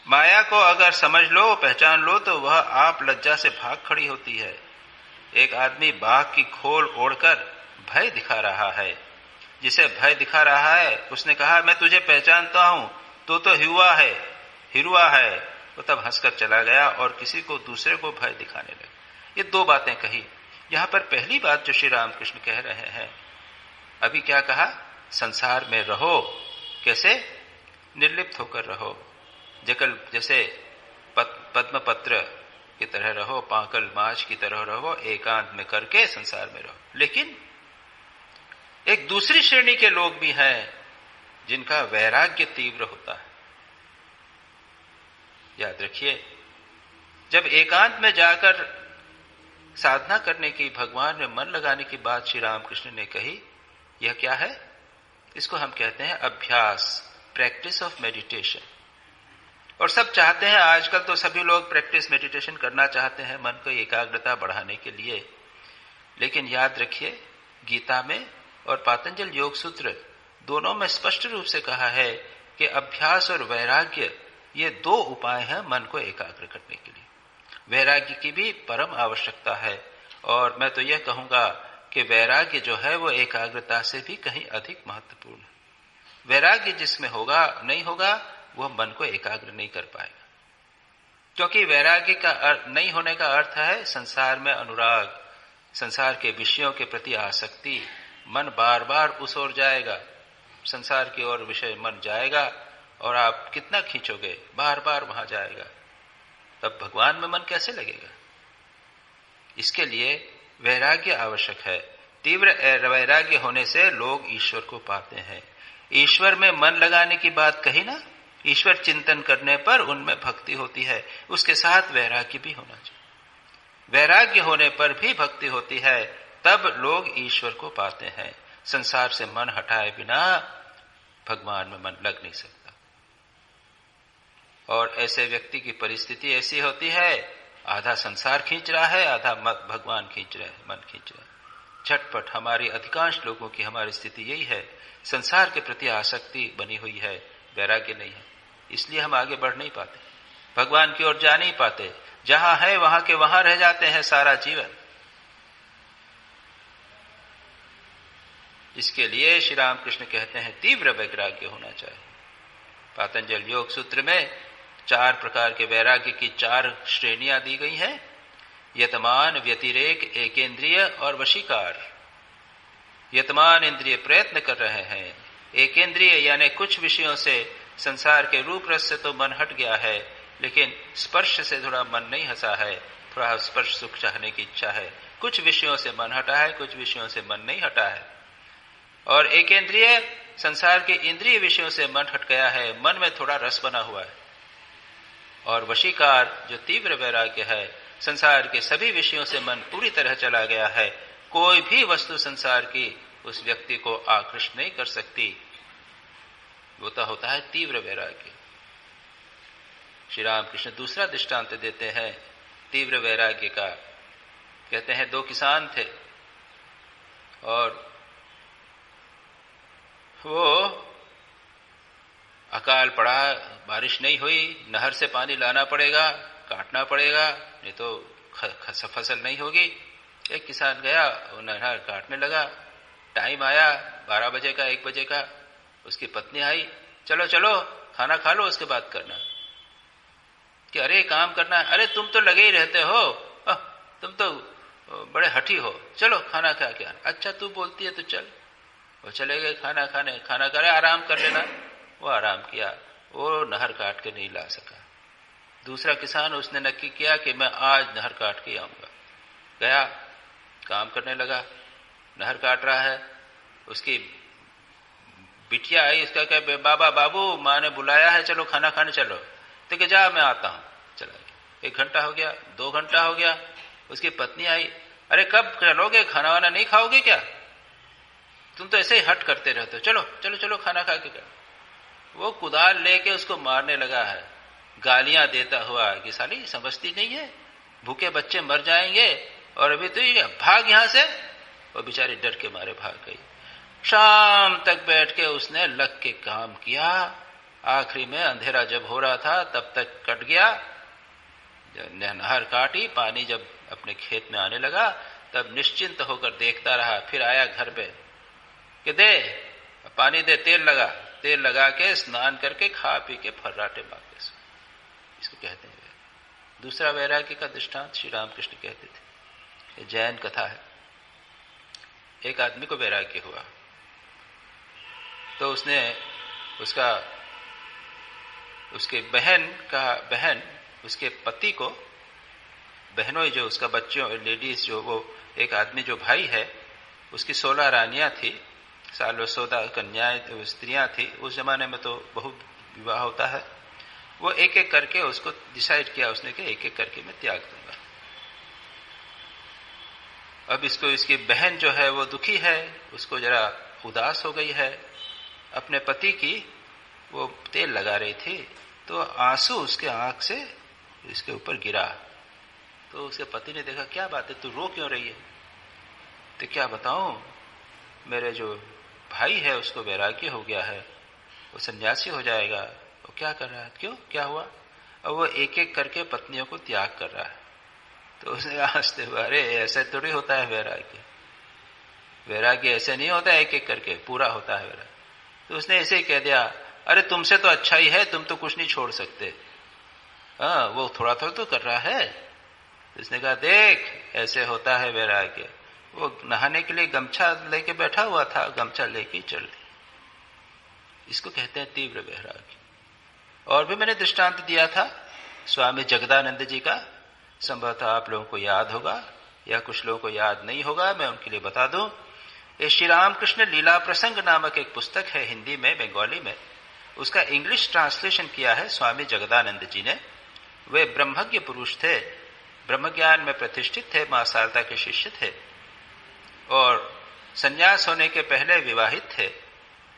माया को अगर समझ लो, पहचान लो तो वह आप लज्जा से भाग खड़ी होती है। एक आदमी बाघ की खोल ओढ़कर भय दिखा रहा है। जिसे भय दिखा रहा है उसने कहा मैं तुझे पहचानता हूं, तो हिरुआ है। वो तब हंसकर चला गया और किसी को दूसरे को भय दिखाने लगा। ये दो बातें कही। यहां पर पहली बात जो श्री रामकृष्ण कह रहे हैं, अभी क्या कहा, संसार में रहो। कैसे? निर्लिप्त होकर रहो, जैसे पद्म पत्र की तरह रहो, पाकल माछ की तरह रहो, एकांत में करके संसार में रहो। लेकिन एक दूसरी श्रेणी के लोग भी हैं जिनका वैराग्य तीव्र होता है। याद रखिए, जब एकांत में जाकर साधना करने की, भगवान में मन लगाने की बात श्री रामकृष्ण ने कही, यह क्या है? इसको हम कहते हैं अभ्यास, प्रैक्टिस ऑफ मेडिटेशन। और सब चाहते हैं, आजकल तो सभी लोग प्रैक्टिस मेडिटेशन करना चाहते हैं मन को एकाग्रता बढ़ाने के लिए। लेकिन याद रखिए, गीता में और पातंजल योग सूत्र दोनों में स्पष्ट रूप से कहा है कि अभ्यास और वैराग्य ये दो उपाय हैं मन को एकाग्र करने के लिए। वैराग्य की भी परम आवश्यकता है, और मैं तो यह कहूंगा कि वैराग्य जो है वो एकाग्रता से भी कहीं अधिक महत्वपूर्ण है। वैराग्य जिसमें होगा नहीं होगा वह मन को एकाग्र नहीं कर पाएगा, क्योंकि वैराग्य का नहीं होने का अर्थ है संसार में अनुराग, संसार के विषयों के प्रति आसक्ति। मन बार बार उस ओर जाएगा, संसार की ओर विषय मन जाएगा, और आप कितना खींचोगे, बार बार वहां जाएगा, तब भगवान में मन कैसे लगेगा। इसके लिए वैराग्य आवश्यक है। तीव्र वैराग्य होने से लोग ईश्वर को पाते हैं। ईश्वर में मन लगाने की बात कही ना, ईश्वर चिंतन करने पर उनमें भक्ति होती है, उसके साथ वैराग्य भी होना चाहिए। वैराग्य होने पर भी भक्ति होती है, तब लोग ईश्वर को पाते हैं। संसार से मन हटाए बिना भगवान में मन लग नहीं सकता। और ऐसे व्यक्ति की परिस्थिति ऐसी होती है, आधा संसार खींच रहा है, आधा भगवान खींच रहा है, मन खींच रहा है। झटपट हमारी अधिकांश लोगों की हमारी स्थिति यही है, संसार के प्रति आसक्ति बनी हुई है, वैराग्य नहीं है। इसलिए हम आगे बढ़ नहीं पाते, भगवान की ओर जा नहीं पाते, जहां है वहां के वहां रह जाते हैं सारा जीवन। इसके लिए श्री रामकृष्ण कहते हैं तीव्र वैराग्य होना चाहिए। पातंजल योग सूत्र में 4 प्रकार के वैराग्य की 4 श्रेणियां दी गई हैं। यतमान, व्यतिरेक, एकेंद्रिय और वशीकार। यतमान इंद्रिय प्रयत्न कर रहे हैं, एकेंद्रिय यानी कुछ विषयों से, संसार के रूप रस से तो मन हट गया है, लेकिन स्पर्श से थोड़ा मन नहीं हंसा है, थोड़ा स्पर्श सुख चाहने की इच्छा है। कुछ विषयों से मन हटा है, कुछ विषयों से मन नहीं हटा है। और एकेंद्रिय, संसार के इंद्रिय विषयों से मन हट गया है, मन में थोड़ा रस बना हुआ है। और वशीकार जो तीव्र वैराग्य है, संसार के सभी विषयों से मन पूरी तरह चला गया है, कोई भी वस्तु संसार की उस व्यक्ति को आकृष्ट नहीं कर सकती। वो तो होता है तीव्र वैराग्य। श्री रामकृष्ण दूसरा दृष्टांत देते हैं तीव्र वैराग्य का। कहते हैं 2 किसान थे, और वो अकाल पड़ा, बारिश नहीं हुई, नहर से पानी लाना पड़ेगा, काटना पड़ेगा, नहीं तो फसल नहीं होगी। एक किसान गया, वो नहर काटने लगा। टाइम आया 12 बजे का, 1 बजे का, उसकी पत्नी आई, चलो चलो खाना खा लो, उसके बाद करना। कि अरे काम करना है, अरे तुम तो लगे ही रहते हो, तुम तो बड़े हठी हो, चलो खाना खा के आना। अच्छा तू बोलती है तो चल। वो चले गए खाना खाने, खाना करे, आराम कर लेना। वो आराम किया, वो नहर काट के नहीं ला सका। दूसरा किसान, उसने नक्की किया कि मैं आज नहर काट के आऊंगा। गया, काम करने लगा, नहर काट रहा है। उसकी बिटिया आई, उसका कहे बाबा बाबू माँ ने बुलाया है, चलो खाना खाने चलो। तो कि जा मैं आता हूं। चला गया। 1 घंटा हो गया, 2 घंटा हो गया। उसकी पत्नी आई, अरे कब चलोगे, खाना वाना नहीं खाओगे क्या, तुम तो ऐसे ही हट करते रहते हो, चलो चलो चलो खाना खा के कर। वो कुदाल लेके उसको मारने लगा है, गालियां देता हुआ कि साली समझती नहीं है, भूखे बच्चे मर जाएंगे, और अभी तो ये भाग यहां से। वो बेचारी डर के मारे भाग गई। शाम तक बैठ के उसने लग के काम किया। आखिरी में अंधेरा जब हो रहा था तब तक कट गया। नहर काटी, पानी जब अपने खेत में आने लगा तब निश्चिंत होकर देखता रहा। फिर आया घर पे कि दे पानी दे, तेल लगा। तेल लगा के स्नान करके खा पी के फर्राटे मार के सो। इसको कहते हैं दूसरा वैराग्य का दृष्टांत श्री रामकृष्ण कहते थे। ये जैन कथा है। एक आदमी को वैराग्य हुआ तो उसने उसके बहन उसके पति को, बहनों जो उसका बच्चों लेडीज जो, वो एक आदमी जो भाई है उसकी 16 रानियां थी, 16 कन्याएं स्त्रियां थी। उस जमाने में तो बहुत विवाह होता है। वो एक एक करके उसको डिसाइड किया उसने कि एक एक करके मैं त्याग दूंगा। अब इसकी बहन जो है वो दुखी है, उसको जरा उदास हो गई है। अपने पति की वो तेल लगा रही थी तो आंसू उसके आंख से इसके ऊपर गिरा। तो उसके पति ने देखा क्या बात है, तू रो क्यों रही है। तो क्या बताऊं, मेरे जो भाई है उसको वैराग्य हो गया है, वो सन्यासी हो जाएगा, वो क्या कर रहा है, क्यों, क्या हुआ? अब वो एक एक करके पत्नियों को त्याग कर रहा है। तो उसने हंसते हुए, अरे ऐसे थोड़ी होता है वैराग्य, वैराग्य ऐसे नहीं होता है एक एक करके पूरा होता है वैराग्य। तो उसने ऐसे ही कह दिया, अरे तुमसे तो अच्छा ही है, तुम तो कुछ नहीं छोड़ सकते, हाँ वो थोड़ा थोड़ा तो कर रहा है। तो उसने कहा, देख ऐसे होता है वैराग्य। वो नहाने के लिए गमछा लेके बैठा हुआ था, गमछा लेके चल दी। इसको कहते हैं तीव्र वैराग्य। और भी मैंने दृष्टांत दिया था स्वामी जगदानंद जी का, संभवतः आप लोगों को याद होगा या कुछ लोगों को याद नहीं होगा, मैं उनके लिए बता दूं। ये श्री रामकृष्ण लीला प्रसंग नामक एक पुस्तक है हिंदी में, बंगाली में, उसका इंग्लिश ट्रांसलेशन किया है स्वामी जगदानंद जी ने। वे ब्रह्मज्ञ पुरुष थे, ब्रह्मज्ञान में प्रतिष्ठित थे, मां शारदा के शिष्य थे और संन्यास होने के पहले विवाहित थे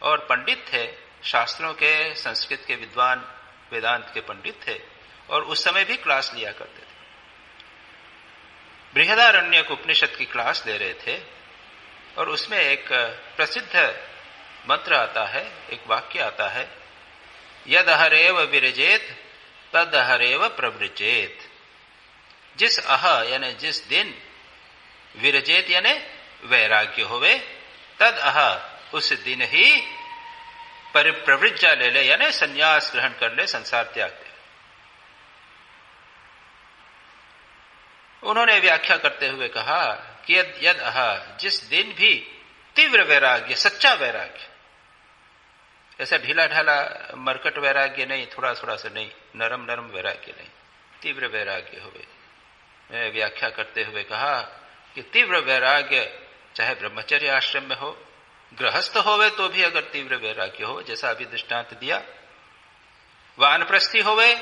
और पंडित थे, शास्त्रों के, संस्कृत के विद्वान, वेदांत के पंडित थे और उस समय भी क्लास लिया करते थे। बृहदारण्यक उपनिषद की क्लास ले रहे थे और उसमें एक प्रसिद्ध मंत्र आता है, एक वाक्य आता है, यद अहरेव विरजेत तद अहरेव प्रव्रजेत। जिस अह यानी जिस दिन, विरजेत यानी वैराग्य होवे, तद अह उस दिन ही परिप्रवृज्जा ले ले यानी संन्यास ग्रहण कर ले, संसार त्याग दे। उन्होंने व्याख्या करते हुए कहा कि यद अह, जिस दिन भी तीव्र वैराग्य, सच्चा वैराग्य, ऐसा ढीला ढाला मरकट वैराग्य नहीं, थोड़ा थोड़ा सा नहीं, नरम नरम वैराग्य नहीं, तीव्र वैराग्य होवे। मैं व्याख्या करते हुए कहा कि तीव्र वैराग्य चाहे ब्रह्मचर्य आश्रम में हो, गृहस्थ होवे तो भी अगर तीव्र वैराग्य हो, जैसा अभी दृष्टांत दिया, वानप्रस्थी होवे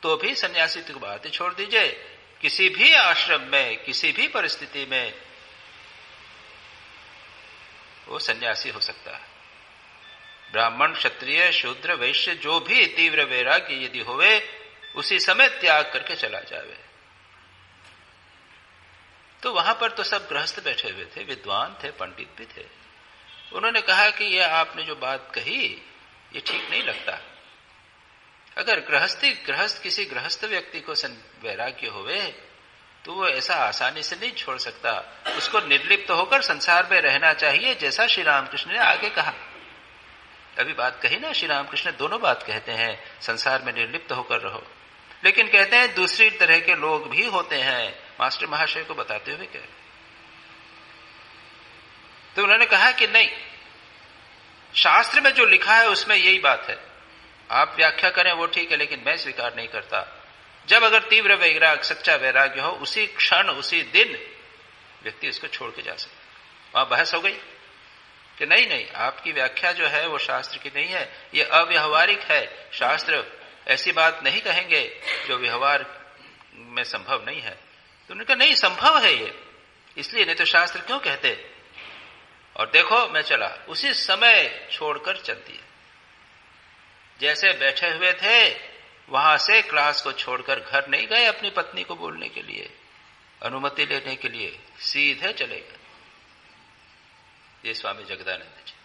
तो भी सन्यासी की बात ही छोड़ दीजिए, किसी भी आश्रम में, किसी भी परिस्थिति में वो सन्यासी हो सकता है। ब्राह्मण, क्षत्रिय, शूद्र, वैश्य, जो भी तीव्र वैराग्य यदि होवे, उसी समय त्याग करके चला जावे। तो वहां पर तो सब गृहस्थ बैठे हुए थे, विद्वान थे, पंडित भी थे। उन्होंने कहा कि यह आपने जो बात कही ये ठीक नहीं लगता। अगर गृहस्थ किसी गृहस्थ व्यक्ति को वैराग्य होवे तो वो ऐसा आसानी से नहीं छोड़ सकता, उसको निर्लिप्त होकर संसार में रहना चाहिए, जैसा श्री रामकृष्ण ने आगे कहा। अभी बात कही ना, श्री रामकृष्ण दोनों बात कहते हैं, संसार में निर्लिप्त होकर रहो, लेकिन कहते हैं दूसरी तरह के लोग भी होते हैं, मास्टर महाशय को बताते हुए कह। तो उन्होंने कहा कि नहीं, शास्त्र में जो लिखा है उसमें यही बात है, आप व्याख्या करें वो ठीक है, लेकिन मैं स्वीकार नहीं करता। जब अगर तीव्र वैराग्य, सच्चा वैराग्य हो, उसी क्षण, उसी दिन व्यक्ति इसको छोड़ के जा सकता। वहां बहस हो गई कि नहीं नहीं, आपकी व्याख्या जो है वो शास्त्र की नहीं है, ये अव्यवहारिक है, शास्त्र ऐसी बात नहीं कहेंगे जो व्यवहार में संभव नहीं है। तो उन्होंने कहा नहीं, संभव है ये, इसलिए नहीं तो शास्त्र क्यों कहते। और देखो मैं चला, उसी समय छोड़कर चल दिया। जैसे बैठे हुए थे वहां से क्लास को छोड़कर घर नहीं गए अपनी पत्नी को बोलने के लिए, अनुमति लेने के लिए, सीधे चले गए। ये स्वामी जगदानंद जी थे।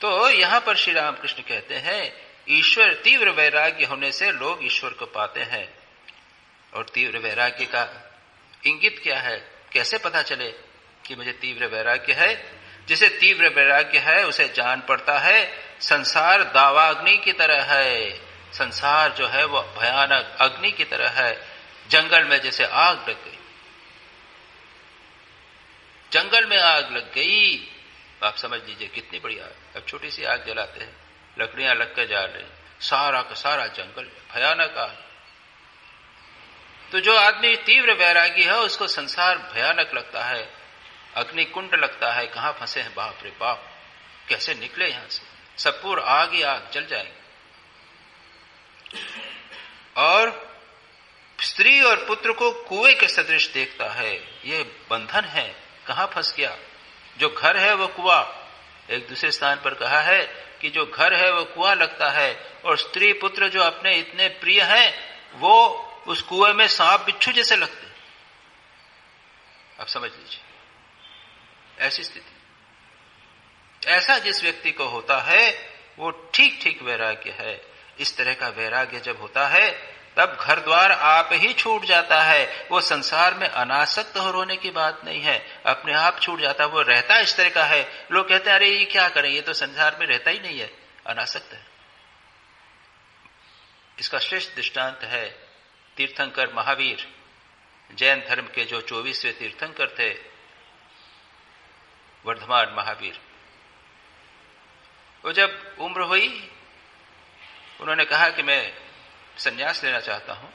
तो यहां पर श्री रामकृष्ण कहते हैं ईश्वर, तीव्र वैराग्य होने से लोग ईश्वर को पाते हैं। और तीव्र वैराग्य का इंगित क्या है, कैसे पता चले कि मुझे तीव्र वैराग्य है? जिसे तीव्र वैराग्य है उसे जान पड़ता है संसार दावाग्नि की तरह है, संसार जो है वो भयानक अग्नि की तरह है। जंगल में जैसे आग लग गई, जंगल में आग लग गई, आप समझ लीजिए कितनी बड़ी आग। अब छोटी सी आग जलाते हैं, लकड़ियां लग कर जा रही, सारा का सारा जंगल भयानक आग। तो जो आदमी तीव्र वैरागी है उसको संसार भयानक लगता है, अग्नि कुंड लगता है, कहां फंसे हैं, बाप रे बाप, कैसे निकले यहां से, सब पूर आग ही आग, जल जाएंगे। और स्त्री और पुत्र को कुएं के सदृश देखता है, ये बंधन है, कहां फंस गया। जो घर है वो कुआं, एक दूसरे स्थान पर कहा है कि जो घर है वो कुआं लगता है, और स्त्री पुत्र जो अपने इतने प्रिय हैं वो उस कुएं में सांप बिच्छू जैसे लगते। आप समझ लीजिए ऐसी स्थिति। ऐसा जिस व्यक्ति को होता है वो ठीक ठीक वैराग्य है। इस तरह का वैराग्य जब होता है तब घर द्वार आप ही छूट जाता है। वो संसार में अनासक्त होने की बात नहीं है, अपने आप छूट जाता है। वो रहता इस तरह का है। लोग कहते हैं अरे ये क्या करें, ये तो संसार में रहता ही नहीं है, अनासक्त है। इसका श्रेष्ठ दृष्टांत है तीर्थंकर महावीर, जैन धर्म के जो 24वें तीर्थंकर थे, वर्धमान महावीर। वो जब उम्र हुई, उन्होंने कहा कि मैं संन्यास लेना चाहता हूं।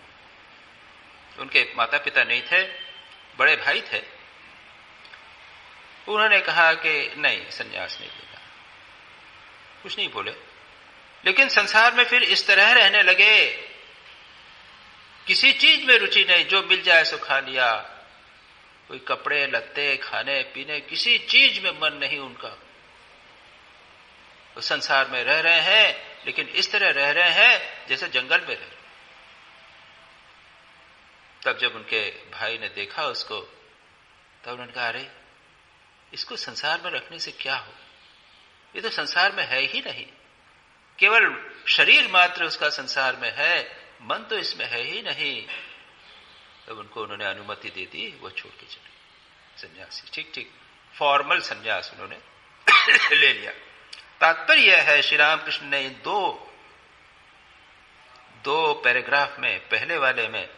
उनके माता पिता नहीं थे, बड़े भाई थे। उन्होंने कहा कि नहीं, संन्यास नहीं लेना। कुछ नहीं बोले, लेकिन संसार में फिर इस तरह रहने लगे, किसी चीज में रुचि नहीं, जो मिल जाए सो खा लिया। कोई कपड़े लत्ते, खाने पीने, किसी चीज में मन नहीं उनका। वो संसार में रह रहे हैं, लेकिन इस तरह रह रहे हैं जैसे जंगल में रह। तब जब उनके भाई ने देखा उसको, तब उन्होंने कहा अरे इसको संसार में रखने से क्या हो, ये तो संसार में है ही नहीं, केवल शरीर मात्र उसका संसार में है, मन तो इसमें है ही नहीं। तब उनको उन्होंने अनुमति दे दी, वो छोड़ के चले सन्यासी। ठीक ठीक फॉर्मल सन्यास उन्होंने ले लिया। तात्पर्य यह है, श्री रामकृष्ण ने इन दो पैराग्राफ में, पहले वाले में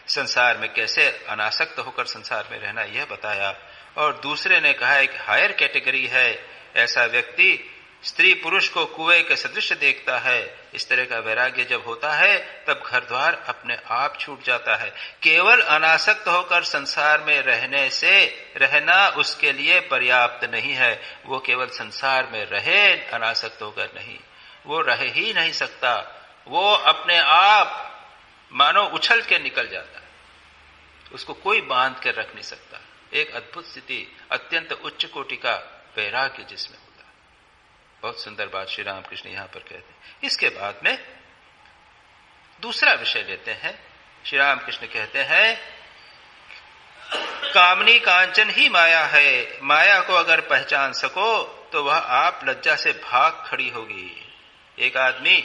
संसार में कैसे अनासक्त होकर संसार में रहना यह बताया, और दूसरे ने कहा एक हायर कैटेगरी है, ऐसा व्यक्ति स्त्री पुरुष को कुएं के सदृश देखता है। इस तरह का वैराग्य जब होता है तब घर द्वार अपने आप छूट जाता है। केवल अनासक्त होकर संसार में रहना उसके लिए पर्याप्त नहीं है। वो केवल संसार में रहे, अनासक्त होकर नहीं, वो रह ही नहीं सकता। वो अपने आप मानो उछल के निकल जाता है, उसको कोई बांध कर रख नहीं सकता। एक अद्भुत स्थिति, अत्यंत उच्च कोटि का वैराग्य जिसमें होता है। बहुत सुंदर बात श्री रामकृष्ण यहां पर कहते हैं। इसके बाद में दूसरा विषय लेते हैं। श्री रामकृष्ण कहते हैं कामनी कांचन ही माया है, माया को अगर पहचान सको तो वह आप लज्जा से भाग खड़ी होगी। एक आदमी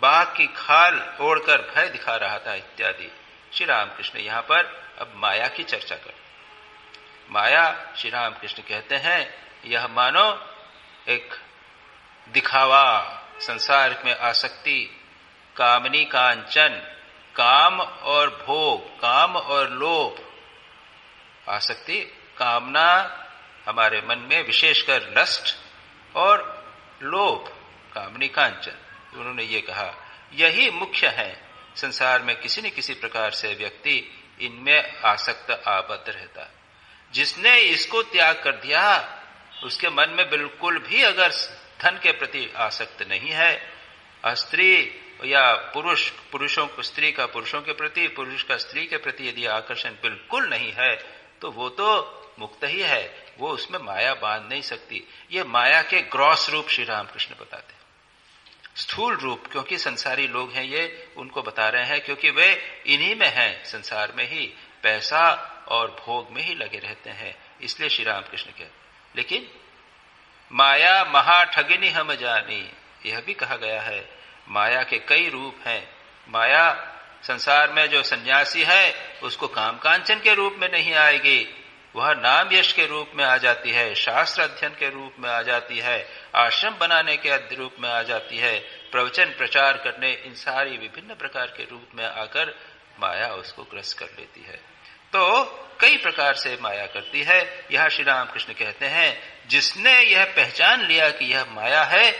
बाघ की खाल ओढ़कर भय दिखा रहा था इत्यादि। श्री रामकृष्ण यहां पर अब माया की चर्चा कर। माया, श्री रामकृष्ण कहते हैं, यह मानो एक दिखावा, संसार में आसक्ति, कामनी कांचन, काम और भोग, काम और लोभ, आसक्ति, कामना हमारे मन में विशेषकर लस्ट, और लोभ, कामनी कांचन, उन्होंने ये कहा यही मुख्य है। संसार में किसी न किसी प्रकार से व्यक्ति इनमें आसक्त आबद्ध रहता है। जिसने इसको त्याग कर दिया, उसके मन में बिल्कुल भी अगर धन के प्रति आसक्त नहीं है, स्त्री या पुरुषों को स्त्री का पुरुषों के प्रति, पुरुष का स्त्री के प्रति यदि आकर्षण बिल्कुल नहीं है, तो वो तो मुक्त ही है, वो उसमें माया बांध नहीं सकती। ये माया के ग्रॉस रूप श्री रामकृष्ण बताते हैं, स्थूल रूप, क्योंकि संसारी लोग हैं ये, उनको बता रहे हैं, क्योंकि वे इन्हीं में हैं, संसार में ही, पैसा और भोग में ही लगे रहते हैं, इसलिए श्री रामकृष्ण कहते। लेकिन माया महा ठगिनी हम जानी, यह भी कहा गया है, माया के कई रूप हैं। माया संसार में जो सन्यासी है उसको काम कांचन के रूप में नहीं आएगी, वह नाम यश के रूप में आ जाती है, शास्त्र अध्ययन के रूप में आ जाती है, आश्रम बनाने के रूप में आ जाती है, प्रवचन प्रचार करने, इन सारी विभिन्न प्रकार के रूप में आकर माया उसको ग्रस्त कर लेती है। तो कई प्रकार से माया करती है। यह श्री रामकृष्ण कहते हैं जिसने यह पहचान लिया कि यह माया है,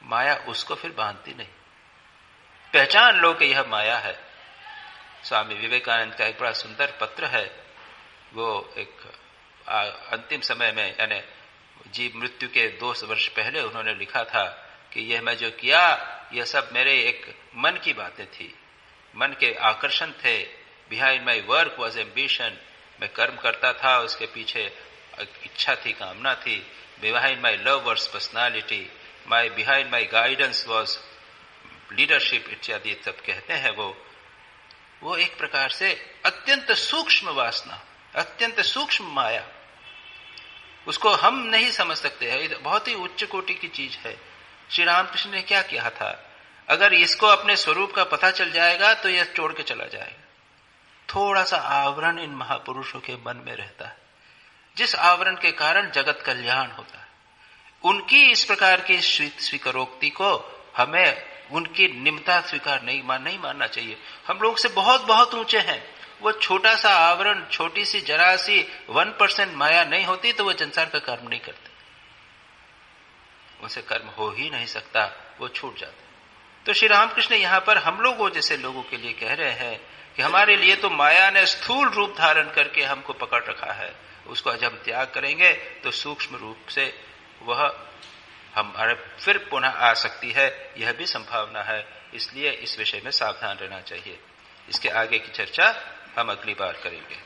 माया उसको फिर बांधती नहीं। पहचान लो कि यह माया है। स्वामी विवेकानंद का एक बड़ा सुंदर पत्र है, वो एक अंतिम समय में, यानी जीव मृत्यु के 2 वर्ष पहले उन्होंने लिखा था कि यह मैं जो किया, यह सब मेरे एक मन की बातें थी, मन के आकर्षण थे। Behind my work was ambition, मैं कर्म करता था, उसके पीछे इच्छा थी, कामना थी। Behind my love was personality, behind my guidance was leadership इत्यादि सब कहते हैं। वो एक प्रकार से अत्यंत सूक्ष्म वासना, अत्यंत सूक्ष्म माया, उसको हम नहीं समझ सकते हैं, बहुत ही उच्च कोटि की चीज है। श्री रामकृष्ण ने क्या किया था? अगर इसको अपने स्वरूप का पता चल जाएगा तो यह छोड़ के चला जाएगा। थोड़ा सा आवरण इन महापुरुषों के मन में रहता है, जिस आवरण के कारण जगत कल्याण होता है। उनकी इस प्रकार की स्वीकारोक्ति को हमें उनकी निम्नता स्वीकार नहीं मानना चाहिए। हम लोग से बहुत बहुत ऊंचे हैं। वो छोटा सा आवरण, छोटी सी जरा सी 1% माया नहीं होती तो वो संसार का कर्म नहीं करते, उनसे कर्म हो ही नहीं सकता, वो छूट जाते। तो श्री रामकृष्ण यहां पर हम लोगों जैसे लोगों के लिए कह रहे हैं कि हमारे लिए तो माया ने स्थूल रूप धारण करके हमको पकड़ रखा है, उसको आज हम त्याग करेंगे तो सूक्ष्म रूप से वह हमारे फिर पुनः आ सकती है, यह भी संभावना है। इसलिए इस विषय में सावधान रहना चाहिए। इसके आगे की चर्चा हम अगली बार करेंगे।